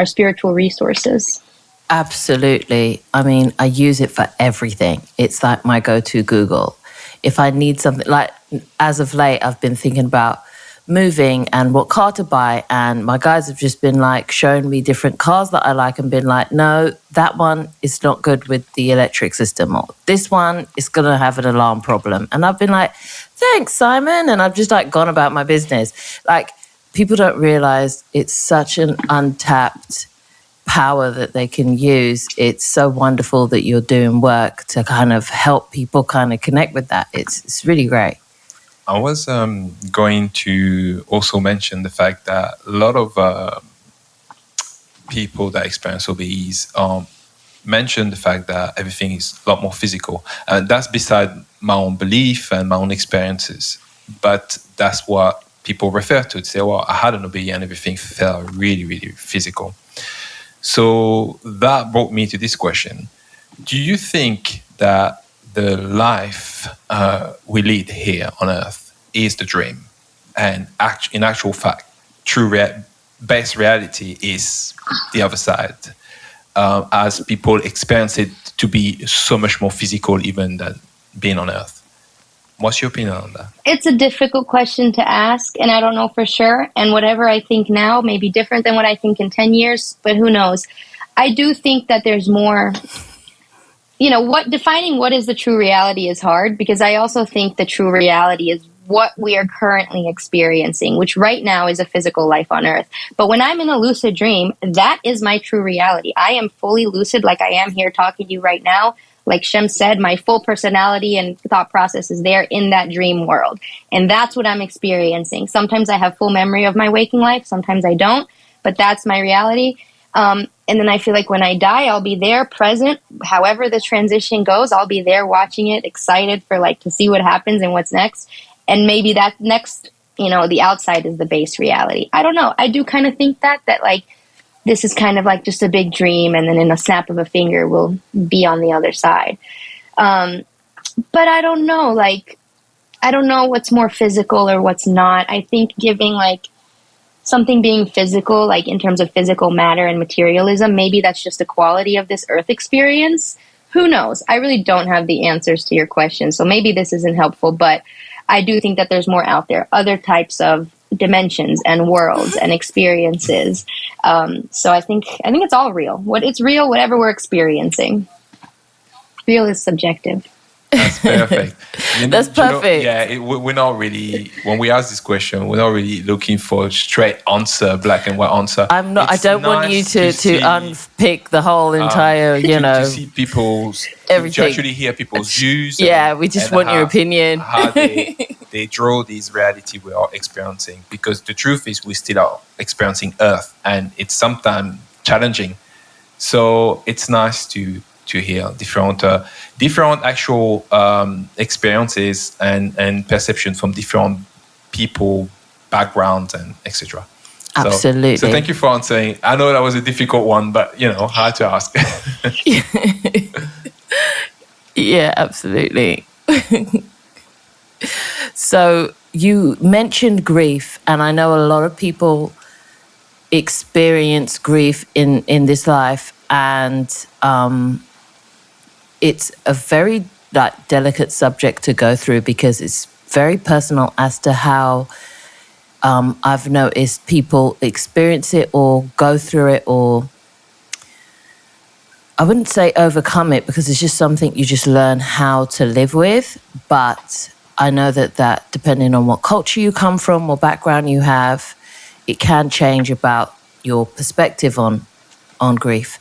spiritual resources. Absolutely. I mean, I use it for everything. It's like my go-to Google. If I need something, like as of late, I've been thinking about moving and what car to buy, and my guys have just been like showing me different cars that I like and been like, no, that one is not good with the electric system, or this one is gonna have an alarm problem. And I've been like, thanks, Simon, and I've just like gone about my business. Like people don't realize it's such an untapped power that they can use. It's so wonderful that you're doing work to kind of help people kind of connect with that. It's really great. I was going to also mention the fact that a lot of people that experience OBEs mention the fact that everything is a lot more physical. And that's beside my own belief and my own experiences. But that's what people refer to. They say, well, I had an OBE and everything felt really, really physical. So that brought me to this question. Do you think that the life we lead here on Earth is the dream, and in actual fact, true base reality is the other side? as people experience it to be so much more physical even than being on Earth. What's your opinion on that? It's a difficult question to ask, and I don't know for sure. And whatever I think now may be different than what I think in 10 years, but who knows? I do think that there's more, defining what is the true reality is hard, because I also think the true reality is what we are currently experiencing, which right now is a physical life on Earth. But when I'm in a lucid dream, that is my true reality. I am fully lucid, like I am here talking to you right now. Like Shem said, my full personality and thought process is there in that dream world. And that's what I'm experiencing. Sometimes I have full memory of my waking life. Sometimes I don't. But that's my reality. And then I feel like when I die, I'll be there present. However the transition goes, I'll be there watching it, excited for to see what happens and what's next. And maybe that next, the outside is the base reality. I don't know. I do kind of think that this is kind of like just a big dream, and then in a snap of a finger, we'll be on the other side. But I don't know. I don't know what's more physical or what's not. I think giving something being physical, in terms of physical matter and materialism, maybe that's just a quality of this Earth experience. Who knows? I really don't have the answers to your question, so maybe this isn't helpful, but I do think that there's more out there, other types of dimensions and worlds and experiences. So I think it's all real. It's real, whatever we're experiencing. Real is subjective. That's perfect. That's perfect. We're not really, when we ask this question, we're not really looking for a straight answer, black and white answer. I'm not. I don't want you to unpick the whole entire, to see people's, everything. To actually hear people's views. Yeah, we just want your opinion. How they draw these reality we are experiencing, because the truth is we still are experiencing Earth, and it's sometimes challenging. So it's nice to hear different actual experiences and perception from different people, backgrounds, and etc. Absolutely. So thank you for answering. I know that was a difficult one, but hard to ask. Yeah, absolutely. So you mentioned grief, and I know a lot of people experience grief in this life, and it's a very delicate subject to go through, because it's very personal as to how I've noticed people experience it or go through it, or I wouldn't say overcome it, because it's just something you just learn how to live with. But I know that depending on what culture you come from or background you have, it can change about your perspective on grief.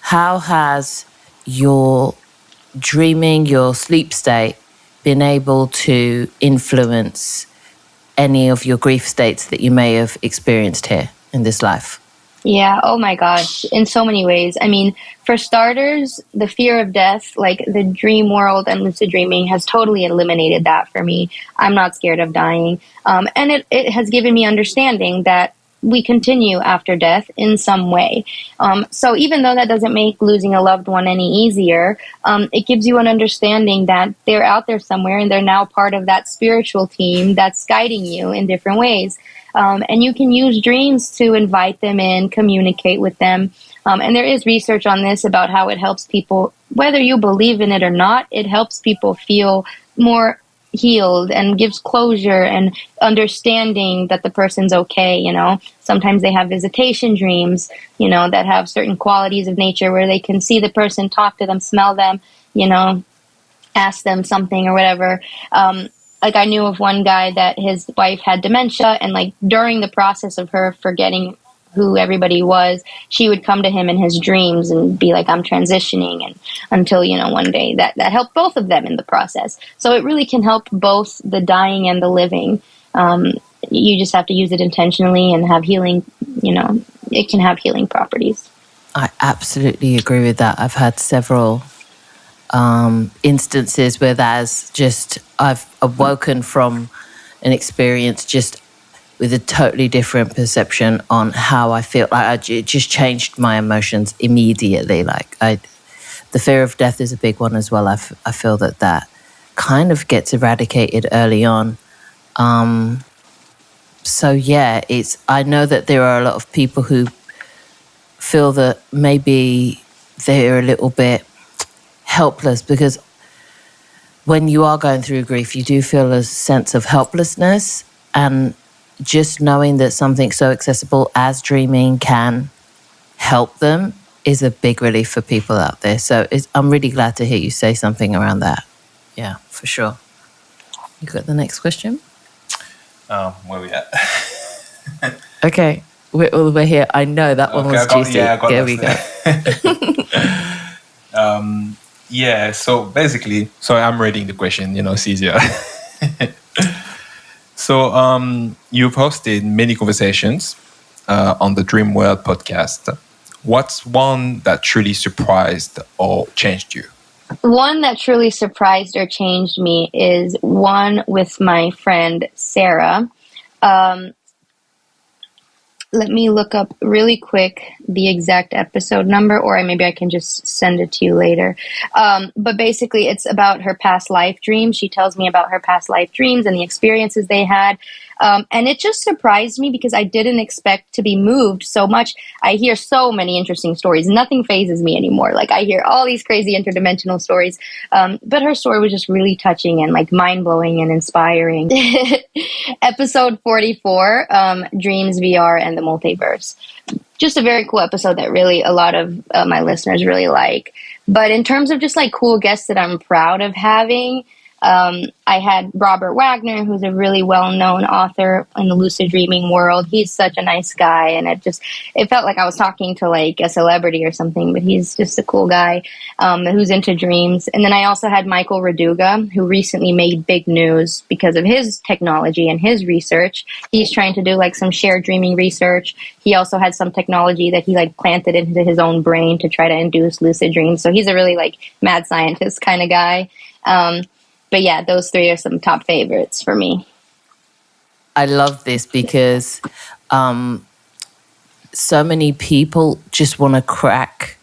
How has your dreaming, your sleep state, been able to influence any of your grief states that you may have experienced here in this life? Yeah, oh my gosh, in so many ways. I mean, for starters, the fear of death, the dream world and lucid dreaming has totally eliminated that for me. I'm not scared of dying. And it has given me understanding that we continue after death in some way. So even though that doesn't make losing a loved one any easier, it gives you an understanding that they're out there somewhere, and they're now part of that spiritual team that's guiding you in different ways. And you can use dreams to invite them in, communicate with them. And there is research on this about how it helps people, whether you believe in it or not, it helps people feel more healed and gives closure and understanding that the person's okay. Sometimes they have visitation dreams, that have certain qualities of nature where they can see the person, talk to them, smell them, ask them something or whatever. I knew of one guy that his wife had dementia, and during the process of her forgetting who everybody was, she would come to him in his dreams and be like, I'm transitioning, and until one day that helped both of them in the process. So it really can help both the dying and the living. You just have to use it intentionally and have healing, it can have healing properties. I absolutely agree with that. I've had several instances where I've awoken from an experience just with a totally different perception on how I feel. It just changed my emotions immediately. The fear of death is a big one as well. I feel that kind of gets eradicated early on. So I know that there are a lot of people who feel that maybe they're a little bit helpless, because when you are going through grief, you do feel a sense of helplessness, and just knowing that something so accessible as dreaming can help them is a big relief for people out there. So I'm really glad to hear you say something around that. Yeah, for sure. You got the next question? Where we at? Okay, we're all the way here. I know that one was juicy. Here we go. Yeah, so basically, so I'm reading the question, it's easier. So you've hosted many conversations on the Dreamworld podcast. What's one that truly surprised or changed you? One that truly surprised or changed me is one with my friend Sarah. Let me look up really quick the exact episode number, or maybe I can just send it to you later. But basically, it's about her past life dreams. She tells me about her past life dreams and the experiences they had. And it just surprised me because I didn't expect to be moved so much. I hear so many interesting stories. Nothing phases me anymore. Like, I hear all these crazy interdimensional stories. But her story was just really touching and like mind-blowing and inspiring. Episode 44, Dreams, VR, and the Multiverse. Just a very cool episode that really a lot of my listeners really like. But in terms of just like cool guests that I'm proud of having, I had Robert Wagner, who's a really well-known author in the lucid dreaming world. He's such a nice guy, and it felt like I was talking to like a celebrity or something, but he's just a cool guy who's into dreams. And then I also had Michael Raduga, who recently made big news because of his technology and his research. He's trying to do like some shared dreaming research. He also had some technology that he like planted into his own brain to try to induce lucid dreams. So he's a really like mad scientist kind of guy. But yeah, those three are some top favorites for me. I love this because so many people just want to crack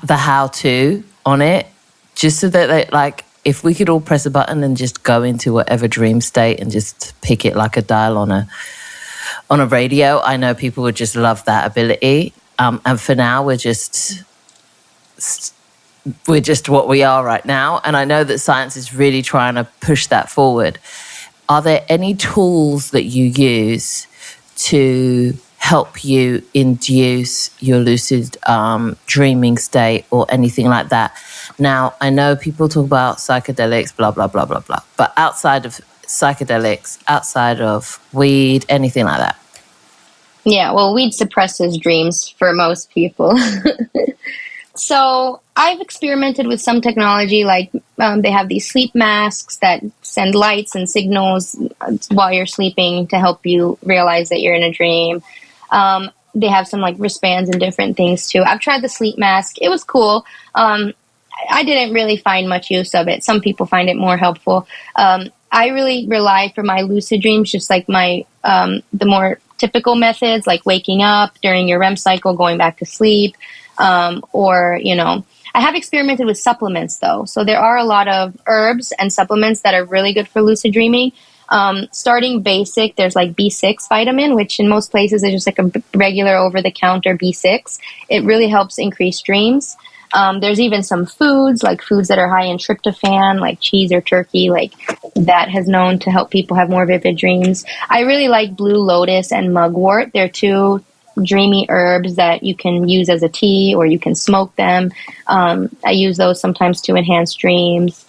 the how-to on it, just so that they, like, if we could all press a button and just go into whatever dream state and just pick it like a dial on a radio, I know people would just love that ability. And for now, we're just what we are right now. And I know that science is really trying to push that forward. Are there any tools that you use to help you induce your lucid dreaming state or anything like that? Now, I know people talk about psychedelics, blah, blah, blah, blah, blah. But outside of psychedelics, outside of weed, anything like that? Yeah, well, weed suppresses dreams for most people. So I've experimented with some technology, like they have these sleep masks that send lights and signals while you're sleeping to help you realize that you're in a dream. They have some like wristbands and different things too. I've tried the sleep mask. It was cool. I didn't really find much use of it. Some people find it more helpful. I really rely for my lucid dreams, just like my the more typical methods, like waking up during your REM cycle, going back to sleep. Or, I have experimented with supplements though. So there are a lot of herbs and supplements that are really good for lucid dreaming. Starting basic, there's like B6 vitamin, which in most places is just like a regular over-the-counter B6. It really helps increase dreams. There's even some foods, like foods that are high in tryptophan, like cheese or turkey, like that has known to help people have more vivid dreams. I really like blue lotus and mugwort. They're two dreamy herbs that you can use as a tea or you can smoke them. I use those sometimes to enhance dreams.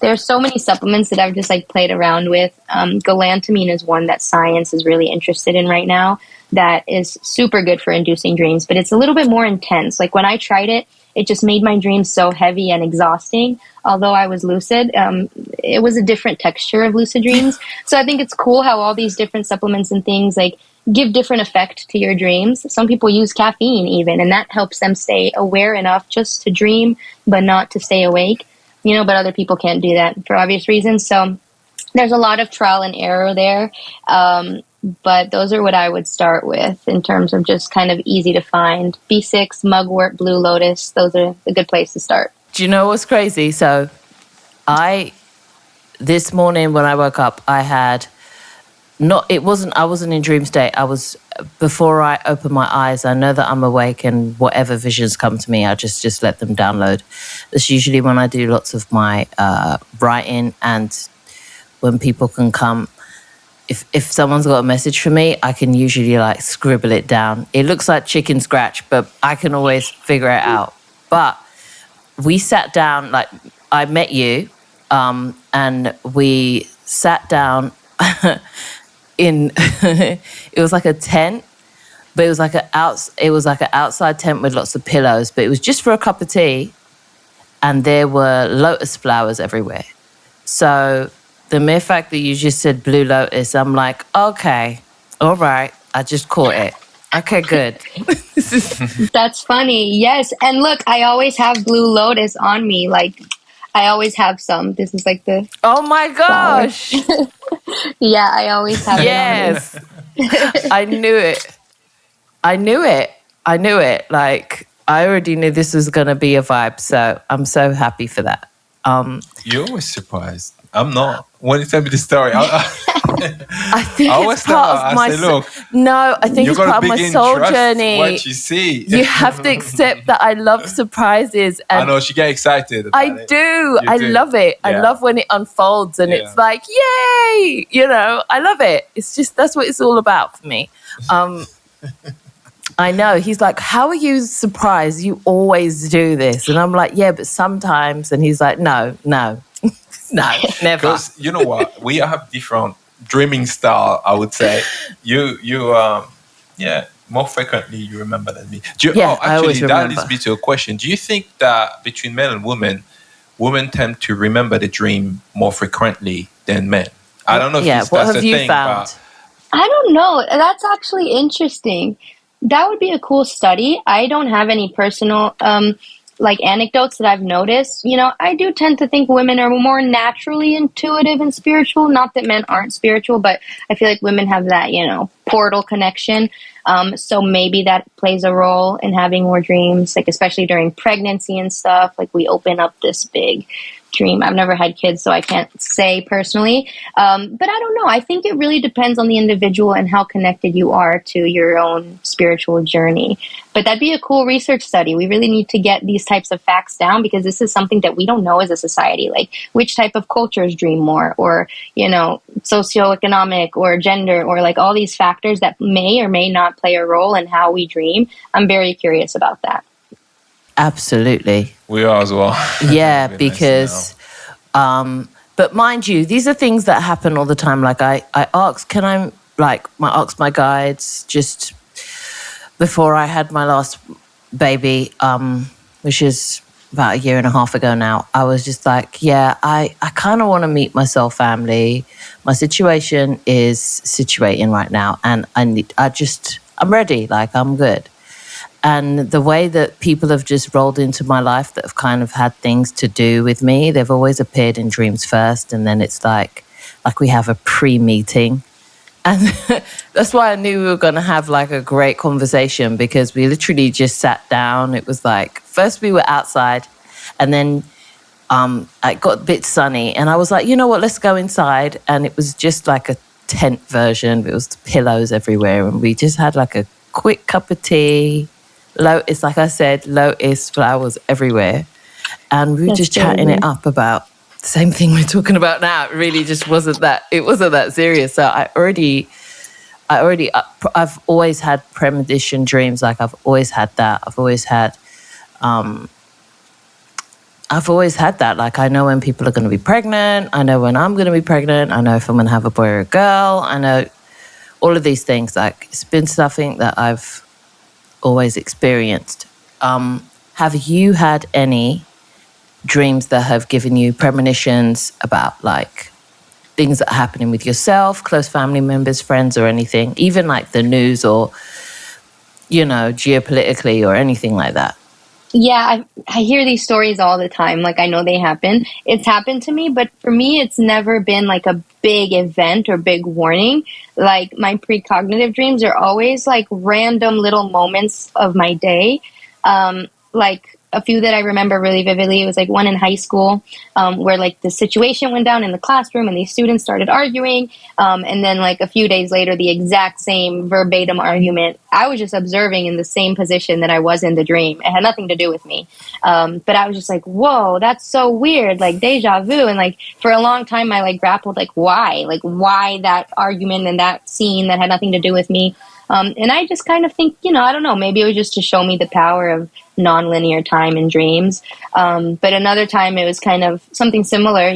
There's so many supplements that I've just like played around with. Galantamine is one that science is really interested in right now that is super good for inducing dreams, but it's a little bit more intense. Like when I tried it, it just made my dreams so heavy and exhausting. Although I was lucid, it was a different texture of lucid dreams. So I think it's cool how all these different supplements and things like give different effect to your dreams. Some people use caffeine even, and that helps them stay aware enough just to dream, but not to stay awake. But other people can't do that for obvious reasons. So there's a lot of trial and error there. But those are what I would start with in terms of just kind of easy to find. B6, mugwort, blue lotus, those are a good place to start. Do you know what's crazy? So this morning when I woke up, I had I wasn't in dream state. Before I open my eyes, I know that I'm awake, and whatever visions come to me, I just let them download. That's usually when I do lots of my writing, and when people can come. If someone's got a message for me, I can usually like scribble it down. It looks like chicken scratch, but I can always figure it out. But we sat down, like I met you, and we sat down in it was like a tent, but it was like an outside tent with lots of pillows, but it was just for a cup of tea, and there were lotus flowers everywhere. So the mere fact that you just said Blue Lotus, I'm like, okay, all right, I just caught it. Okay, good. That's funny. Yes. And look, I always have Blue Lotus on me. Like, I always have some. This is like the Oh my flower. gosh. Yeah, I always have it on me. Yes. I knew it. I knew it. Like, I already knew this was going to be a vibe. So I'm so happy for that. You're always surprised. I'm not. When you tell me the story, I think I always it's part tell her, of my I say, look, no, I think you it's gotta part of my begin soul trust journey. what you see. You have to accept that I love surprises. And I know she get excited about I it. do. I do. love it. I Yeah. love when it unfolds and it's like, yay! You know, I love it. It's just, that's what it's all about for me. I know. He's like, how are you surprised? You always do this. And I'm like, yeah, but sometimes. And he's like, no, no, never. Because you know what? We have different dreaming style, I would say. You more frequently you remember than me. I always That remember. leads me to a question. Do you think that between men and women tend to remember the dream more frequently than men? I don't know if what that's have a you thing, found? but I don't know. That's actually interesting. That would be a cool study. I don't have any personal like anecdotes that I've noticed. You know, I do tend to think women are more naturally intuitive and spiritual. Not that men aren't spiritual, but I feel like women have that, you know, portal connection. So maybe that plays a role in having more dreams, like especially during pregnancy and stuff. Like we open up this big dream. I've never had kids, so I can't say personally. But I don't know. I think it really depends on the individual and how connected you are to your own spiritual journey. But that'd be a cool research study. We really need to get these types of facts down because this is something that we don't know as a society. Like which type of cultures dream more, or, you know, socioeconomic or gender, or like all these factors that may or may not play a role in how we dream. I'm very curious about that. Absolutely. we are as well. Yeah, It'd be nice to because, know. but mind you, these are things that happen all the time. Like I ask my guides just before I had my last baby, which is about a year and a half ago now. I was just like, yeah, I kind of want to meet my soul family. My situation is situating right now, and I'm ready. Like I'm good. And the way that people have just rolled into my life that have kind of had things to do with me, they've always appeared in dreams first. And then it's like we have a pre-meeting. And that's why I knew we were going to have like a great conversation, because we literally just sat down. It was like, first we were outside, and then it got a bit sunny. And I was like, you know what, let's go inside. And it was just like a tent version. It was pillows everywhere. And we just had like a quick cup of tea. Lotus, like I said, lotus flowers everywhere. And we were just chatting it up about the same thing we're talking about now. It really just wasn't that serious. So I've always had premonition dreams. Like I've always had that. I've always had that. Like I know when people are going to be pregnant. I know when I'm going to be pregnant. I know if I'm going to have a boy or a girl. I know all of these things. Like it's been something that I've always experienced. Have you had any dreams that have given you premonitions about like things that are happening with yourself, close family members, friends, or anything, even like the news or, you know, geopolitically or anything like that? Yeah, I hear these stories all the time. Like, I know they happen. It's happened to me, but for me, it's never been like a big event or big warning. Like, my precognitive dreams are always like random little moments of my day. Like, a few that I remember really vividly. It was like one in high school, where like the situation went down in the classroom and these students started arguing. And then like a few days later, the exact same verbatim argument. I was just observing in the same position that I was in the dream. It had nothing to do with me. But I was just like, whoa, that's so weird, like deja vu. And like for a long time, I like grappled like why that argument and that scene that had nothing to do with me. And I just kind of think, I don't know, maybe it was just to show me the power of nonlinear time in dreams. But another time it was kind of something similar,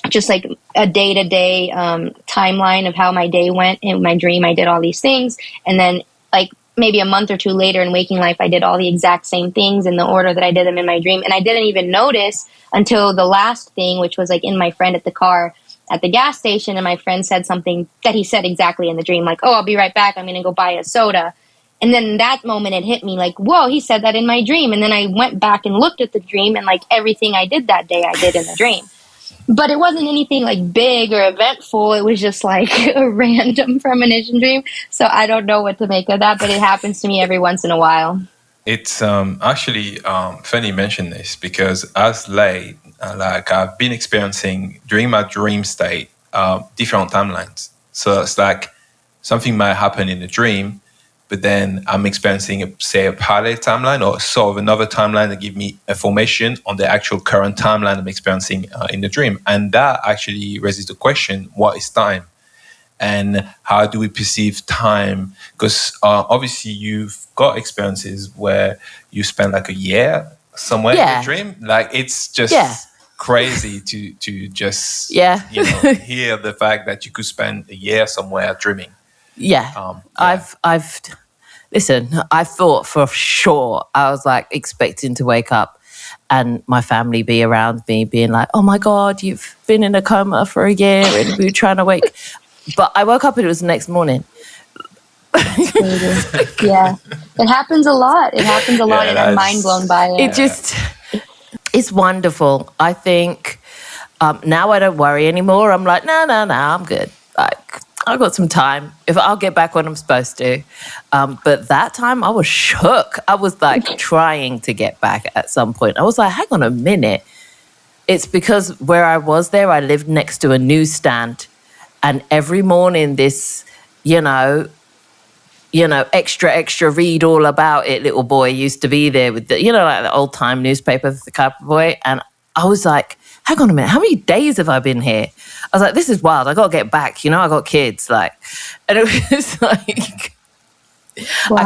just like a day-to-day timeline of how my day went. In my dream, I did all these things. And then like maybe a month or two later in waking life, I did all the exact same things in the order that I did them in my dream. And I didn't even notice until the last thing, which was like in my friend at the car at the gas station. And my friend said something that he said exactly in the dream, like, oh, I'll be right back. I'm going to go buy a soda. And then in that moment, it hit me like, whoa, he said that in my dream. And then I went back and looked at the dream, and like everything I did that day, I did in the dream. But it wasn't anything like big or eventful. It was just like a random premonition dream. So I don't know what to make of that, but it happens to me every once in a while. It's actually funny you mention this, because as late, like I've been experiencing during my dream state, different timelines. So it's like something might happen in a dream, but then I'm experiencing, say, a parallel timeline or sort of another timeline that give me information on the actual current timeline I'm experiencing in the dream. And that actually raises the question, what is time? And how do we perceive time? Because obviously you've got experiences where you spend like a year somewhere in the dream. Like it's just crazy to just hear the fact that you could spend a year somewhere dreaming. I've listen, I thought for sure, I was like expecting to wake up and my family be around me being like, oh my God, you've been in a coma for a year and we were trying to wake. But I woke up and it was the next morning. Yeah, it happens a lot. And I'm mind blown by it. It's wonderful. I think now I don't worry anymore. I'm like, no, I'm good. Like, I've got some time. If I'll get back when I'm supposed to. But that time I was shook. I was like trying to get back at some point. I was like, hang on a minute. It's because where I was there, I lived next to a newsstand. And every morning this, extra, read all about it, little boy used to be there with the, like the old time newspaper, the Cowboy Boy. And I was like, hang on a minute, how many days have I been here? I was like, this is wild. I got to get back. I got kids. Like, and it was like, wow.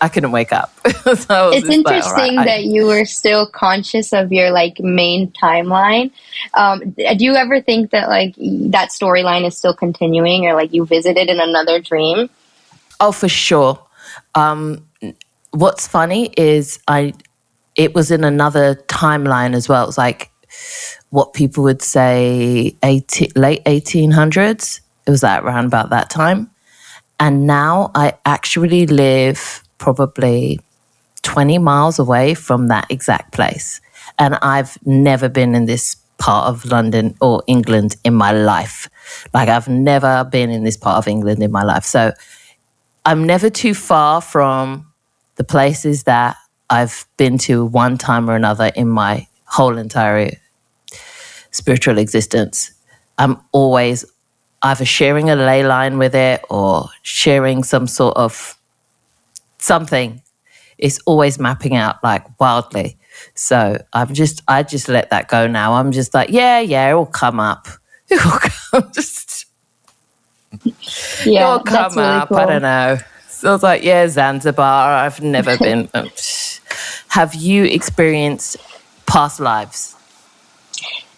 I couldn't wake up. So it's interesting that you were still conscious of your like main timeline. Do you ever think that like that storyline is still continuing, or like you visited in another dream? Oh, for sure. What's funny is it was in another timeline as well. It was like what people would say late 1800s. It was like around about that time. And now I actually live probably 20 miles away from that exact place. And I've never been in this part of London or England in my life. Like I've never been in this part of England in my life. So I'm never too far from the places that I've been to one time or another in my whole entire spiritual existence. I'm always either sharing a ley line with it or sharing some sort of something. It's always mapping out like wildly. So I just let that go now. I'm just like, it'll come up. It'll come really up. cool. I don't know. So I was like, Zanzibar. I've never been. Have you experienced past lives?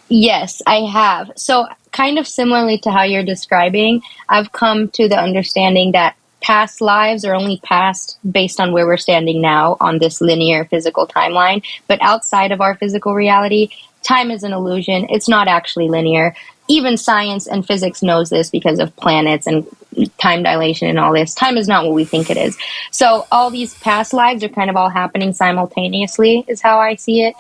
Yes, I have. So kind of similarly to how you're describing, I've come to the understanding that past lives are only past based on where we're standing now on this linear physical timeline. But outside of our physical reality, time is an illusion. It's not actually linear. Even science and physics knows this because of planets and time dilation and all this. Time is not what we think it is. So all these past lives are kind of all happening simultaneously is how I see it.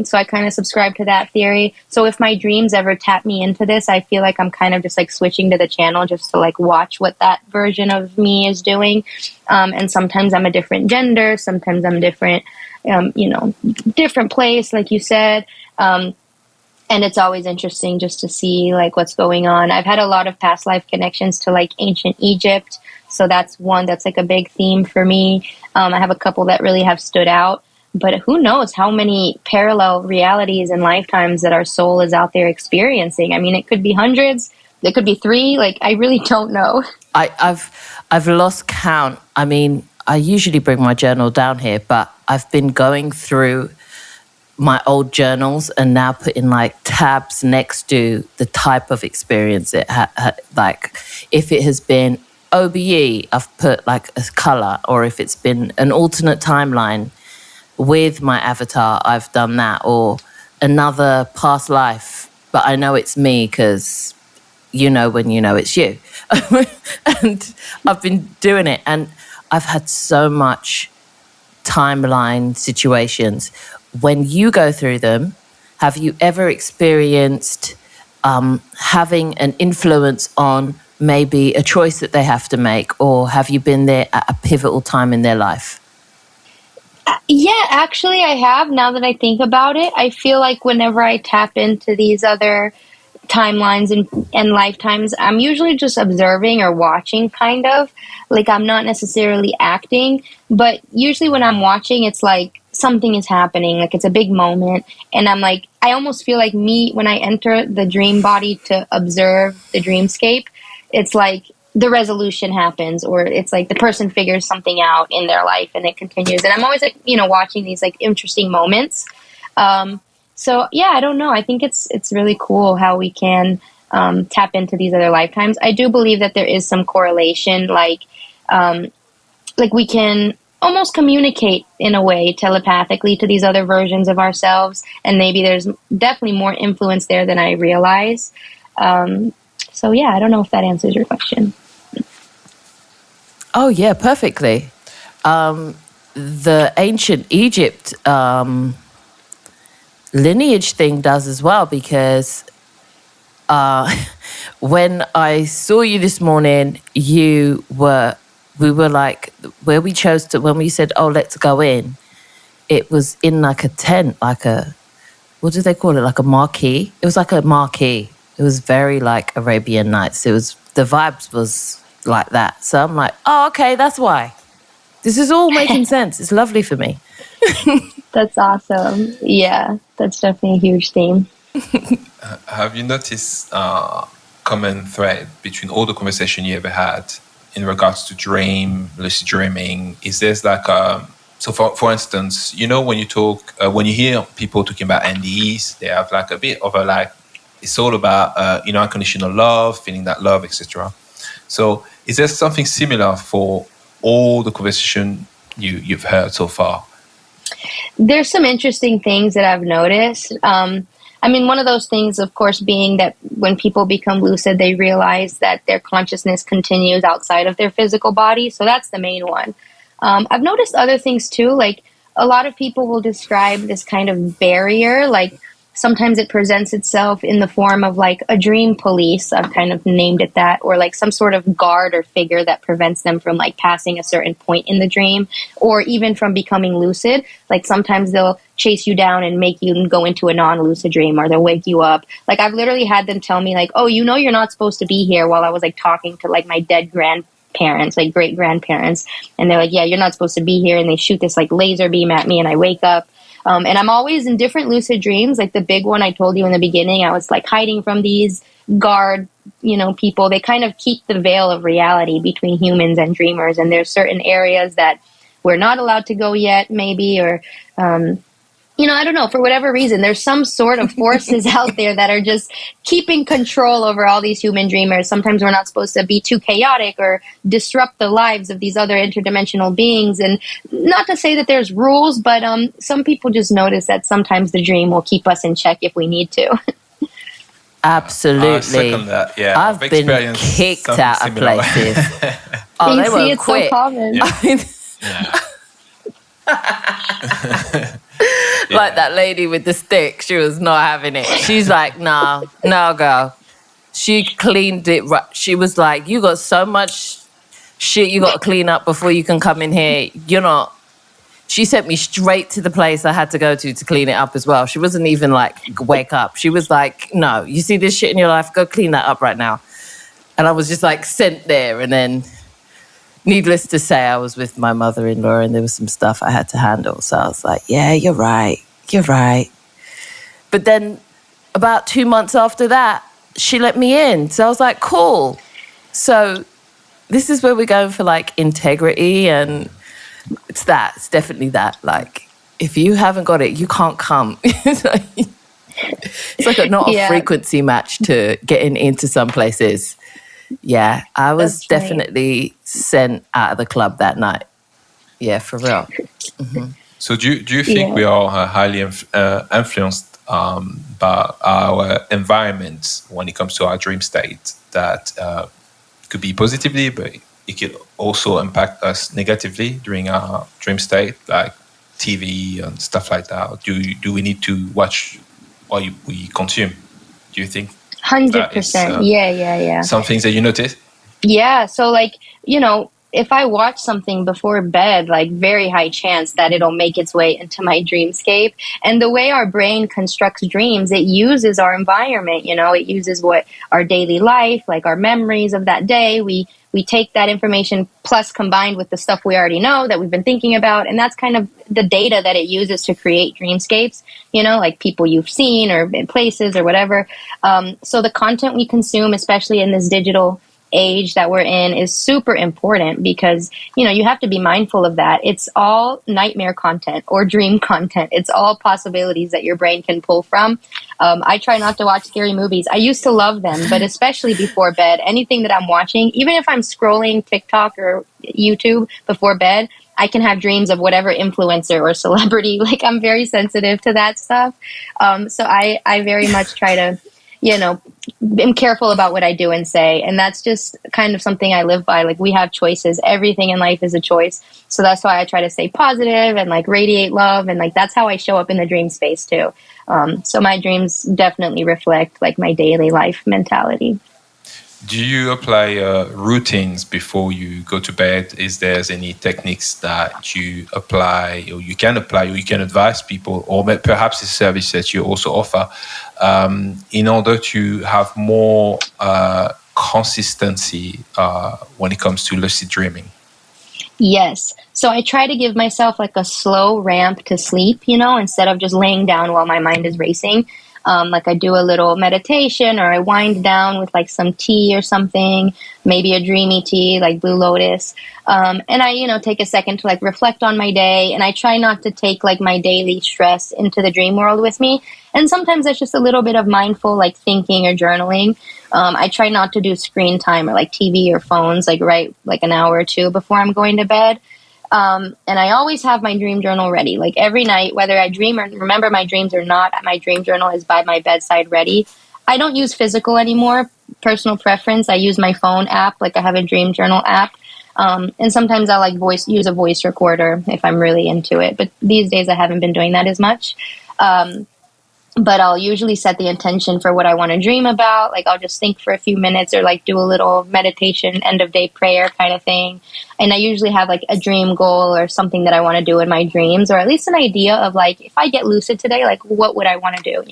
So I kind of subscribe to that theory. So if my dreams ever tap me into this, I feel like I'm kind of just like switching to the channel just to like watch what that version of me is doing. And sometimes I'm a different gender. Sometimes I'm different. different place, like you said. And it's always interesting just to see like what's going on. I've had a lot of past life connections to like ancient Egypt. So that's one that's like a big theme for me. I have a couple that really have stood out. But who knows how many parallel realities and lifetimes that our soul is out there experiencing. I mean, it could be hundreds, it could be 3. Like, I really don't know. I've lost count. I mean, I usually bring my journal down here, but I've been going through my old journals and now putting like tabs next to the type of experience it like if it has been OBE, I've put like a color, or if it's been an alternate timeline with my avatar, I've done that, or another past life, but I know it's me because you know when you know it's you. And I've been doing it, and I've had so much timeline situations. When you go through them, have you ever experienced having an influence on maybe a choice that they have to make, or have you been there at a pivotal time in their life? Yeah, actually, I have. Now that I think about it, I feel like whenever I tap into these other timelines and lifetimes, I'm usually just observing or watching, kind of. Like, I'm not necessarily acting, but usually when I'm watching, it's like something is happening. Like, it's a big moment. And I'm like, I almost feel like me, when I enter the dream body to observe the dreamscape, it's like the resolution happens, or it's like the person figures something out in their life and it continues. And I'm always like, watching these like interesting moments. So yeah, I don't know. I think it's really cool how we can tap into these other lifetimes. I do believe that there is some correlation, like we can almost communicate in a way telepathically to these other versions of ourselves, and maybe there's definitely more influence there than I realize. So yeah, I don't know if that answers your question. Oh yeah, perfectly. The ancient Egypt lineage thing does as well, because when I saw you this morning, we were like, where we chose to, when we said, oh, let's go in, it was in like a tent, like a, what do they call it? Like a marquee. It was like a marquee. It was very like Arabian Nights. It was, the vibes was like that. So I'm like, oh, okay, that's why. This is all making sense. It's lovely for me. That's awesome. Yeah, that's definitely a huge theme. Have you noticed common thread between all the conversation you ever had in regards to lucid dreaming? Is there's like so for instance, when you talk, when you hear people talking about NDEs, they have like a bit of a like, it's all about unconditional love, feeling that love, etc. So is there something similar for all the conversation you've heard so far? There's some interesting things that I've noticed. I mean, one of those things, of course, being that when people become lucid, they realize that their consciousness continues outside of their physical body. So that's the main one. I've noticed other things too. Like, a lot of people will describe this kind of barrier. Like, sometimes it presents itself in the form of like a dream police. I've kind of named it that, or like some sort of guard or figure that prevents them from like passing a certain point in the dream, or even from becoming lucid. Like, sometimes they'll chase you down and make you go into a non-lucid dream, or they'll wake you up. Like, I've literally had them tell me like, oh, you're not supposed to be here, while I was like talking to like my dead grandparents, like great grandparents. And they're like, yeah, you're not supposed to be here. And they shoot this like laser beam at me, and I wake up. And I'm always in different lucid dreams. Like the big one I told you in the beginning, I was like hiding from these guard, people. They kind of keep the veil of reality between humans and dreamers. And there's certain areas that we're not allowed to go yet, maybe, or, I don't know, for whatever reason, there's some sort of forces out there that are just keeping control over all these human dreamers. Sometimes we're not supposed to be too chaotic or disrupt the lives of these other interdimensional beings. And not to say that there's rules, but some people just notice that sometimes the dream will keep us in check if we need to. Absolutely. I second that. Yeah, I've been kicked out of places. Oh, they won't quit. So common. Yeah. Like that lady with the stick, she was not having it. She's like, no, girl. She cleaned it right. She was like, you got so much shit you got to clean up before you can come in here. You're not. she sent me straight to the place I had to go to clean it up as well. She wasn't even like, wake up. She was like, no, you see this shit in your life? Go clean that up right now. And I was just like sent there. And then needless to say, I was with my mother-in-law and there was some stuff I had to handle. So I was like, yeah, you're right. You're right. But then about 2 months after that, she let me in. So I was like, cool. So this is where we're going for like integrity, and it's definitely that. Like, if you haven't got it, you can't come. It's like not a frequency match to getting into some places. Yeah, I was definitely sent out of the club that night. Yeah, for real. Mm-hmm. So do you think we are highly influenced by our environment when it comes to our dream state? That could be positively, but it could also impact us negatively during our dream state, like TV and stuff like that. Do we need to watch what we consume? Do you think 100%. Yeah. Some things that you notice? Yeah. So like, if I watch something before bed, like very high chance that it'll make its way into my dreamscape. And the way our brain constructs dreams, it uses our environment, it uses what our daily life, like our memories of that day. We take that information plus combined with the stuff we already know that we've been thinking about. And that's kind of the data that it uses to create dreamscapes, like people you've seen or in places or whatever. So the content we consume, especially in this digital age that we're in, is super important because, you have to be mindful of that. It's all nightmare content or dream content. It's all possibilities that your brain can pull from. I try not to watch scary movies. I used to love them, but especially before bed, anything that I'm watching, even if I'm scrolling TikTok or YouTube before bed, I can have dreams of whatever influencer or celebrity. Like, I'm very sensitive to that stuff. So I very much try to, I'm careful about what I do and say. And that's just kind of something I live by. Like, we have choices. Everything in life is a choice. So that's why I try to stay positive and like radiate love. And like, that's how I show up in the dream space too. So my dreams definitely reflect like my daily life mentality. Do you apply routines before you go to bed? Is there any techniques that you apply or you can advise people, or perhaps a service that you also offer in order to have more consistency when it comes to lucid dreaming? Yes. So I try to give myself like a slow ramp to sleep, instead of just laying down while my mind is racing. Like I do a little meditation, or I wind down with like some tea or something, maybe a dreamy tea like Blue Lotus. And I, take a second to like reflect on my day, and I try not to take like my daily stress into the dream world with me. And sometimes that's just a little bit of mindful like thinking or journaling. I try not to do screen time or like TV or phones like right like an hour or two before I'm going to bed. And I always have my dream journal ready. Like every night, whether I dream or remember my dreams or not, my dream journal is by my bedside ready. I don't use physical anymore. Personal preference. I use my phone app. Like I have a dream journal app. And sometimes I like use a voice recorder if I'm really into it. But these days I haven't been doing that as much. But I'll usually set the intention for what I want to dream about. Like I'll just think for a few minutes, or like do a little meditation, end of day prayer kind of thing. And I usually have like a dream goal or something that I want to do in my dreams, or at least an idea of like, if I get lucid today, like what would I want to do,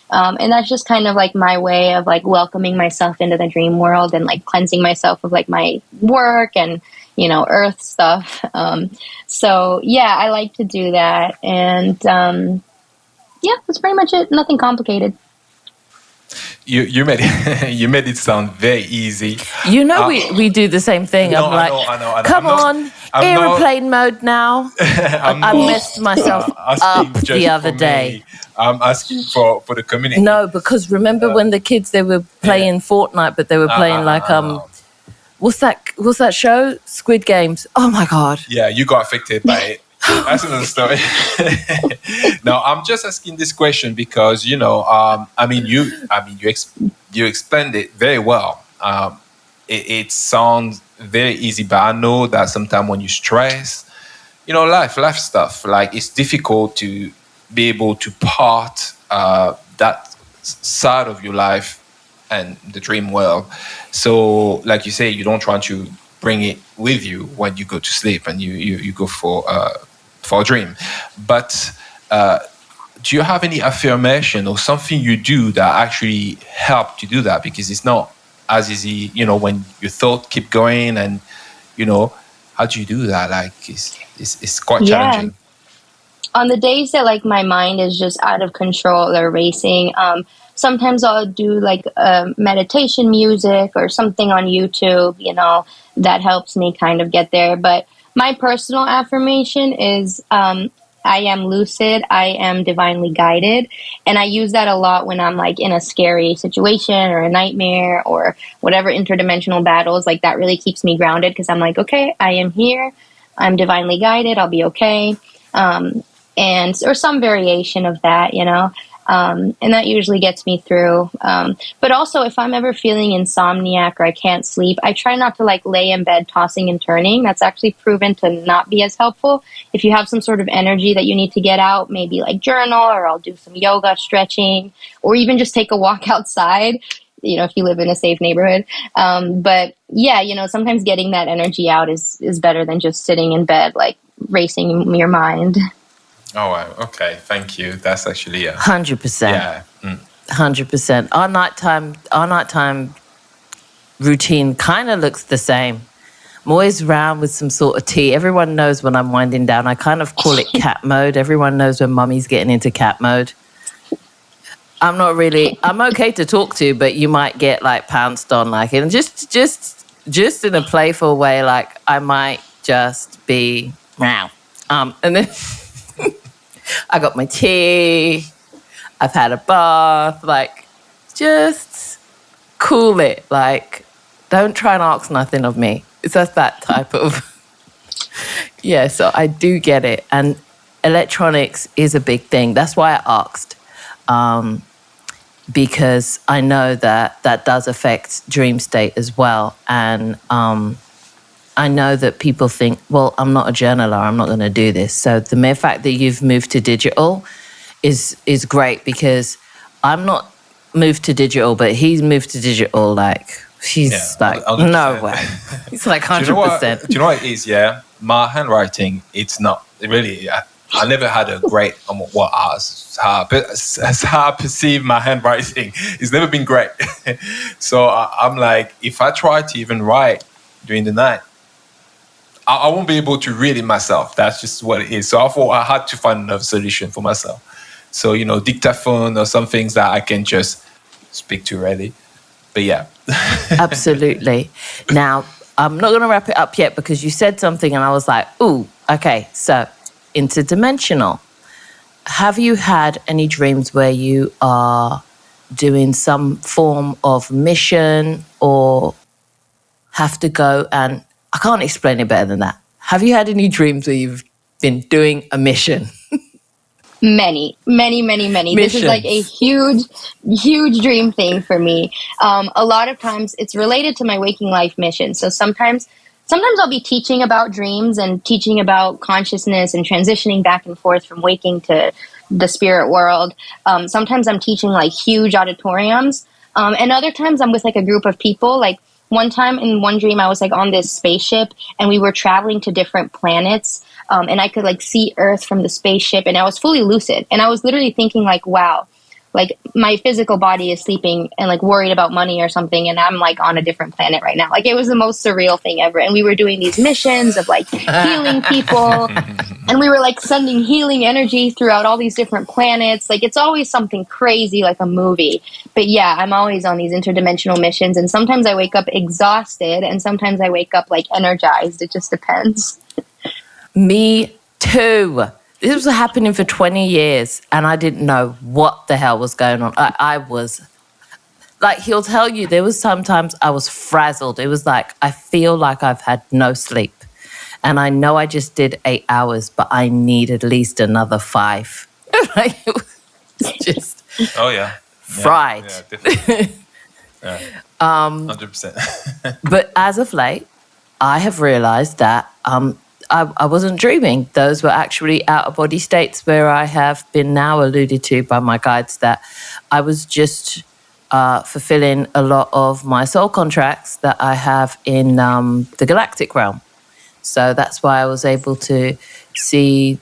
And that's just kind of like my way of like welcoming myself into the dream world and like cleansing myself of like my work and, earth stuff. So yeah, I like to do that. And, yeah, that's pretty much it. Nothing complicated. You made it, you made it sound very easy. We do the same thing. No, I'm like, I know. come on, airplane mode now. I messed myself up the other day. I'm asking for the community. No, because remember when the kids, they were playing Fortnite, but they were playing what's that show? Squid Games. Oh my God. Yeah, you got affected by it. That's another story. No, I'm just asking this question because you explained it very well. It sounds very easy, but I know that sometimes when you stress, life stuff, like it's difficult to be able to part that side of your life and the dream world. So, like you say, you don't try to bring it with you when you go to sleep and you go for for a dream. But do you have any affirmation or something you do that actually help to do that? Because it's not as easy, when your thought keep going and, how do you do that? Like, it's quite Yeah. challenging. On the days that like my mind is just out of control or racing, sometimes I'll do like meditation music or something on YouTube, that helps me kind of get there. But my personal affirmation is I am lucid, I am divinely guided. And I use that a lot when I'm like in a scary situation or a nightmare or whatever interdimensional battles. Like that really keeps me grounded because I'm like, okay, I am here, I'm divinely guided, I'll be okay. And or some variation of that, and that usually gets me through. But also, if I'm ever feeling insomniac or I can't sleep, I try not to like lay in bed tossing and turning. That's actually proven to not be as helpful. If you have some sort of energy that you need to get out, maybe like journal, or I'll do some yoga, stretching, or even just take a walk outside. If you live in a safe neighborhood. But yeah, sometimes getting that energy out is better than just sitting in bed like racing your mind. Oh, wow. Okay. Thank you. That's actually 100%. Yeah. 100%. Our nighttime routine kind of looks the same. I'm always around with some sort of tea. Everyone knows when I'm winding down. I kind of call it cat mode. Everyone knows when mummy's getting into cat mode. I'm okay to talk to, but you might get like pounced on, like, and just in a playful way, like I might just be meow. And then I got my tea, I've had a bath, like, just cool it. Like, don't try and ask nothing of me. It's just that type of, yeah, so I do get it. And electronics is a big thing. That's why I asked, because I know that does affect dream state as well. And I know that people think, well, I'm not a journaler, I'm not going to do this. So the mere fact that you've moved to digital is great, because I'm not moved to digital, but he's moved to digital like, he's like, 100%. No way. He's like 100%. Do you know what it is, yeah? My handwriting, it's not really... I never had a great, how I perceive my handwriting. It's never been great. So I'm like, if I try to even write during the night, I won't be able to read it myself. That's just what it is. So I thought I had to find another solution for myself. So, dictaphone or some things that I can just speak to ready. But yeah. Absolutely. Now, I'm not going to wrap it up yet because you said something and I was like, ooh, okay. So interdimensional. Have you had any dreams where you are doing some form of mission or have to go and... I can't explain it better than that. Have you had any dreams where you've been doing a mission? Many. Missions. This is like a huge dream thing for me. A lot of times it's related to my waking life mission. So sometimes I'll be teaching about dreams and teaching about consciousness and transitioning back and forth from waking to the spirit world. Sometimes I'm teaching like huge auditoriums. And other times I'm with like a group of people. Like one time in one dream, I was like on this spaceship and we were traveling to different planets. And I could like see Earth from the spaceship and I was fully lucid. And I was literally thinking like, wow, like my physical body is sleeping and like worried about money or something. And I'm like on a different planet right now. Like it was the most surreal thing ever. And we were doing these missions of like healing people. And we were like sending healing energy throughout all these different planets. Like it's always something crazy, like a movie. But yeah, I'm always on these interdimensional missions. And sometimes I wake up exhausted and sometimes I wake up like energized. It just depends. Me too. This was happening for 20 years and I didn't know what the hell was going on. I was like, he'll tell you, there was sometimes I was frazzled. It was like, I feel like I've had no sleep. And I know I just did 8 hours, but I need at least another 5. Like, it was just fried. Yeah, definitely. Yeah. 100%. But as of late, I have realized that I wasn't dreaming. Those were actually out-of-body states where I have been now alluded to by my guides that I was just fulfilling a lot of my soul contracts that I have in the galactic realm. So that's why I was able to see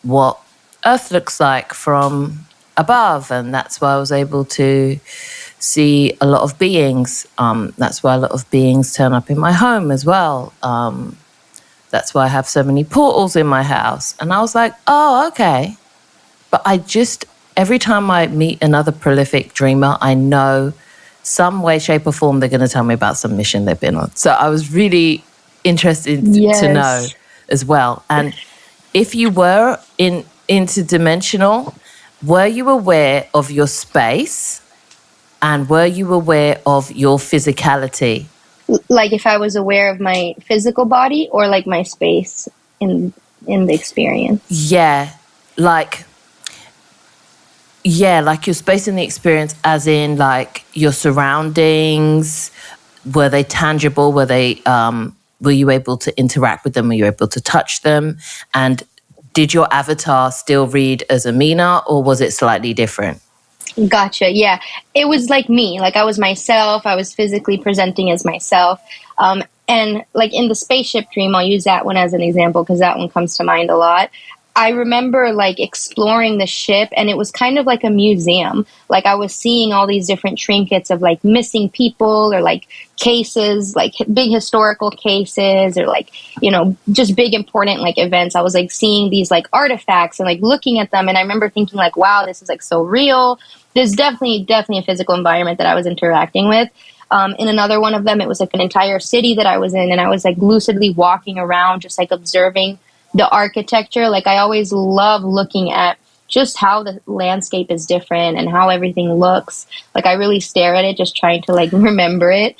what Earth looks like from above, and that's why I was able to see a lot of beings. That's why a lot of beings turn up in my home as well. That's why I have so many portals in my house. And I was like, oh, okay. But every time I meet another prolific dreamer, I know some way, shape, or form they're going to tell me about some mission they've been on. So I was really interested to know as well. And if you were interdimensional, were you aware of your space and were you aware of your physicality? Like if I was aware of my physical body or like my space in the experience. Yeah, like your space in the experience, as in like your surroundings. Were they tangible? Were you able to interact with them? Were you able to touch them? And did your avatar still read as Amina, or was it slightly different? Gotcha. Yeah. It was like me. Like I was myself. I was physically presenting as myself. And like in the spaceship dream, I'll use that one as an example because that one comes to mind a lot. I remember like exploring the ship and it was kind of like a museum. Like I was seeing all these different trinkets of like missing people or like cases, like big historical cases or like, just big important like events. I was like seeing these like artifacts and like looking at them. And I remember thinking like, wow, this is like so real. There's definitely a physical environment that I was interacting with. In another one of them, it was like an entire city that I was in and I was like lucidly walking around, just like observing the architecture. Like I always love looking at just how the landscape is different and how everything looks. Like I really stare at it, just trying to like remember it.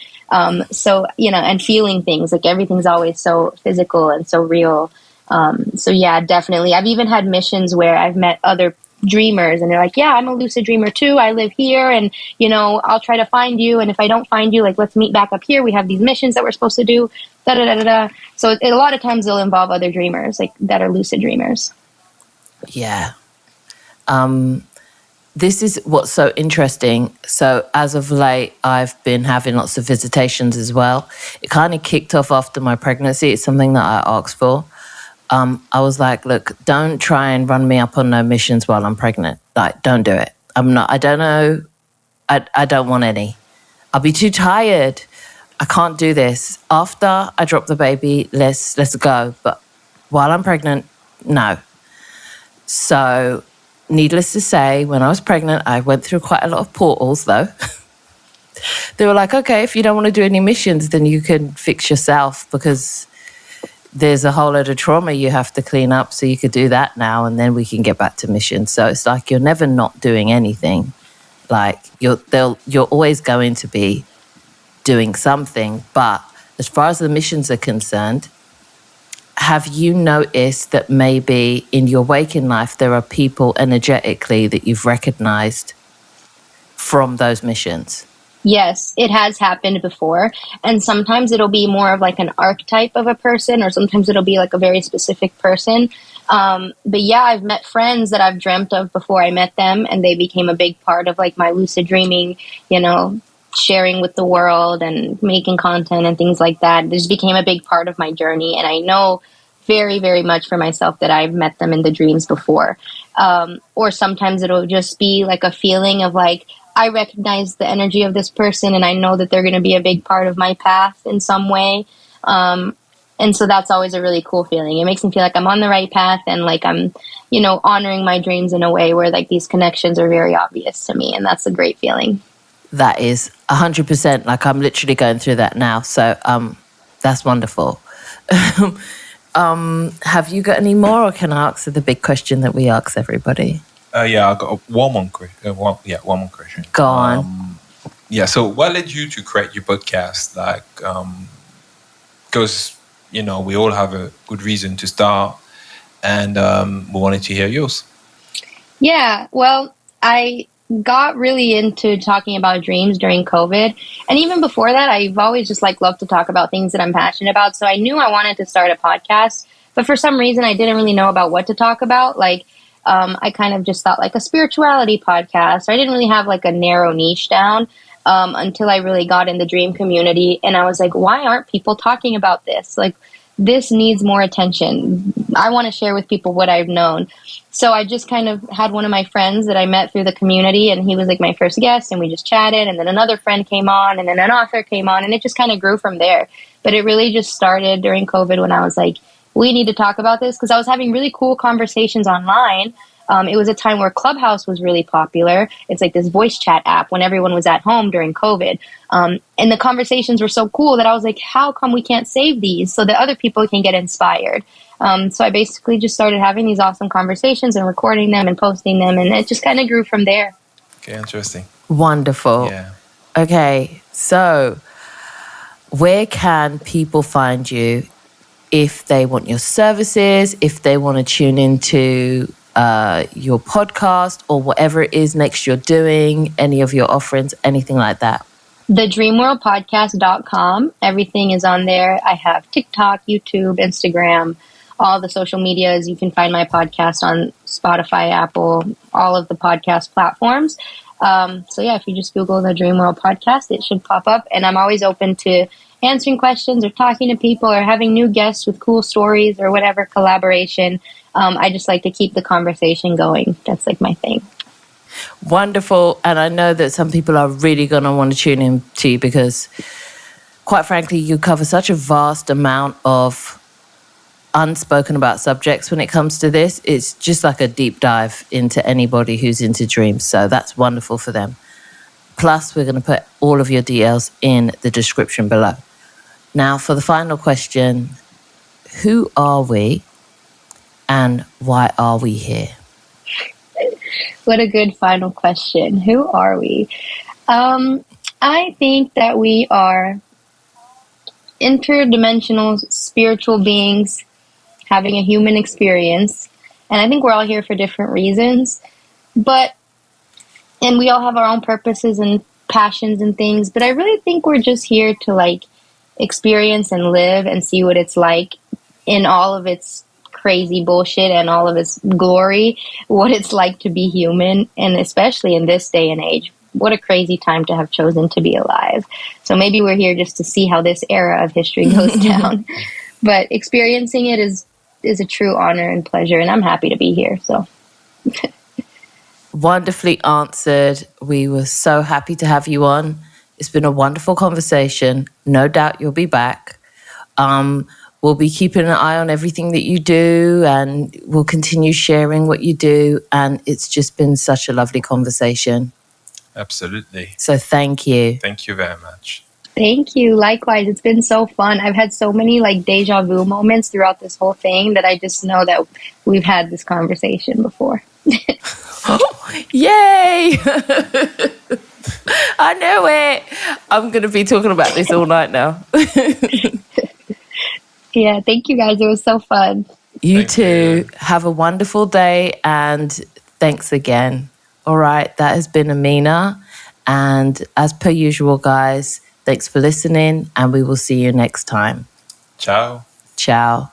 So, and feeling things, like everything's always so physical and so real. So yeah, definitely. I've even had missions where I've met other dreamers and they're like, yeah, I'm a lucid dreamer too. I live here and, I'll try to find you. And if I don't find you, like, let's meet back up here. We have these missions that we're supposed to do. Da, da, da, da, da. So a lot of times they'll involve other dreamers like that are lucid dreamers. Yeah. This is what's so interesting. So as of late, I've been having lots of visitations as well. It kind of kicked off after my pregnancy. It's something that I asked for. I was like, look, don't try and run me up on no missions while I'm pregnant. Like, don't do it. I don't know. I don't want any. I'll be too tired. I can't do this. After I drop the baby, let's go. But while I'm pregnant, no. So needless to say, when I was pregnant, I went through quite a lot of portals though. They were like, okay, if you don't want to do any missions, then you can fix yourself because there's a whole load of trauma you have to clean up, so you could do that now and then we can get back to missions. So it's like you're never not doing anything. Like you're always going to be doing something. But as far as the missions are concerned, have you noticed that maybe in your waking life there are people energetically that you've recognized from those missions? Yes, it has happened before. And sometimes it'll be more of like an archetype of a person, or sometimes it'll be like a very specific person. But yeah, I've met friends that I've dreamt of before I met them, and they became a big part of like my lucid dreaming, sharing with the world and making content and things like that. This became a big part of my journey. And I know very, very much for myself that I've met them in the dreams before. Or sometimes it'll just be like a feeling of like, I recognize the energy of this person and I know that they're going to be a big part of my path in some way. And so that's always a really cool feeling. It makes me feel like I'm on the right path and like I'm, honoring my dreams in a way where like these connections are very obvious to me. And that's a great feeling. That is 100%. Like I'm literally going through that now. So that's wonderful. Have you got any more, or can I answer the big question that we ask everybody? Yeah, I got one more question. Go on. So what led you to create your podcast? Like, because, we all have a good reason to start and we wanted to hear yours. Yeah, well, I got really into talking about dreams during COVID. And even before that, I've always just like loved to talk about things that I'm passionate about. So I knew I wanted to start a podcast, but for some reason I didn't really know about what to talk about. Like, I kind of just thought like a spirituality podcast. I didn't really have like a narrow niche down until I really got in the dream community. And I was like, why aren't people talking about this? Like, this needs more attention. I want to share with people what I've known. So I just kind of had one of my friends that I met through the community, and he was like my first guest, and we just chatted, and then another friend came on, and then an author came on, and it just kind of grew from there. But it really just started during COVID when I was like, we need to talk about this, because I was having really cool conversations online. It was a time where Clubhouse was really popular. It's like this voice chat app when everyone was at home during COVID. And the conversations were so cool that I was like, how come we can't save these so that other people can get inspired? So I basically just started having these awesome conversations and recording them and posting them. And it just kind of grew from there. Okay, interesting. Wonderful. Yeah. Okay, so where can people find you if they want your services, if they want to tune into your podcast or whatever it is next you're doing, any of your offerings, anything like that? The Dreamworldpodcast.com. Everything is on there. I have TikTok, YouTube, Instagram, all the social medias. You can find my podcast on Spotify, Apple, all of the podcast platforms. So yeah, if you just Google the Dreamworld Podcast, it should pop up. And I'm always open to answering questions or talking to people or having new guests with cool stories or whatever collaboration. I just like to keep the conversation going. That's like my thing. Wonderful. And I know that some people are really going to want to tune in to you because, quite frankly, you cover such a vast amount of unspoken about subjects when it comes to this. It's just like a deep dive into anybody who's into dreams. So that's wonderful for them. Plus, we're going to put all of your details in the description below. Now, for the final question, who are we and why are we here? What a good final question. Who are we? I think that we are interdimensional spiritual beings having a human experience. And I think we're all here for different reasons. And we all have our own purposes and passions and things. But I really think we're just here to like experience and live and see what it's like in all of its crazy bullshit and all of its glory, what it's like to be human, and especially in this day and age. What a crazy time to have chosen to be alive. So maybe we're here just to see how this era of history goes down. But experiencing it is a true honor and pleasure, and I'm happy to be here. So wonderfully answered. We were so happy to have you on. It's been a wonderful conversation. No doubt you'll be back. We'll be keeping an eye on everything that you do, and we'll continue sharing what you do. And it's just been such a lovely conversation. Absolutely. So thank you. Thank you very much. Thank you. Likewise, it's been so fun. I've had so many like deja vu moments throughout this whole thing that I just know that we've had this conversation before. Yay! I knew it. I'm going to be talking about this all night now. Yeah, thank you guys. It was so fun. You too. Have a wonderful day, and thanks again. All right, that has been Amina. And as per usual, guys, thanks for listening, and we will see you next time. Ciao. Ciao.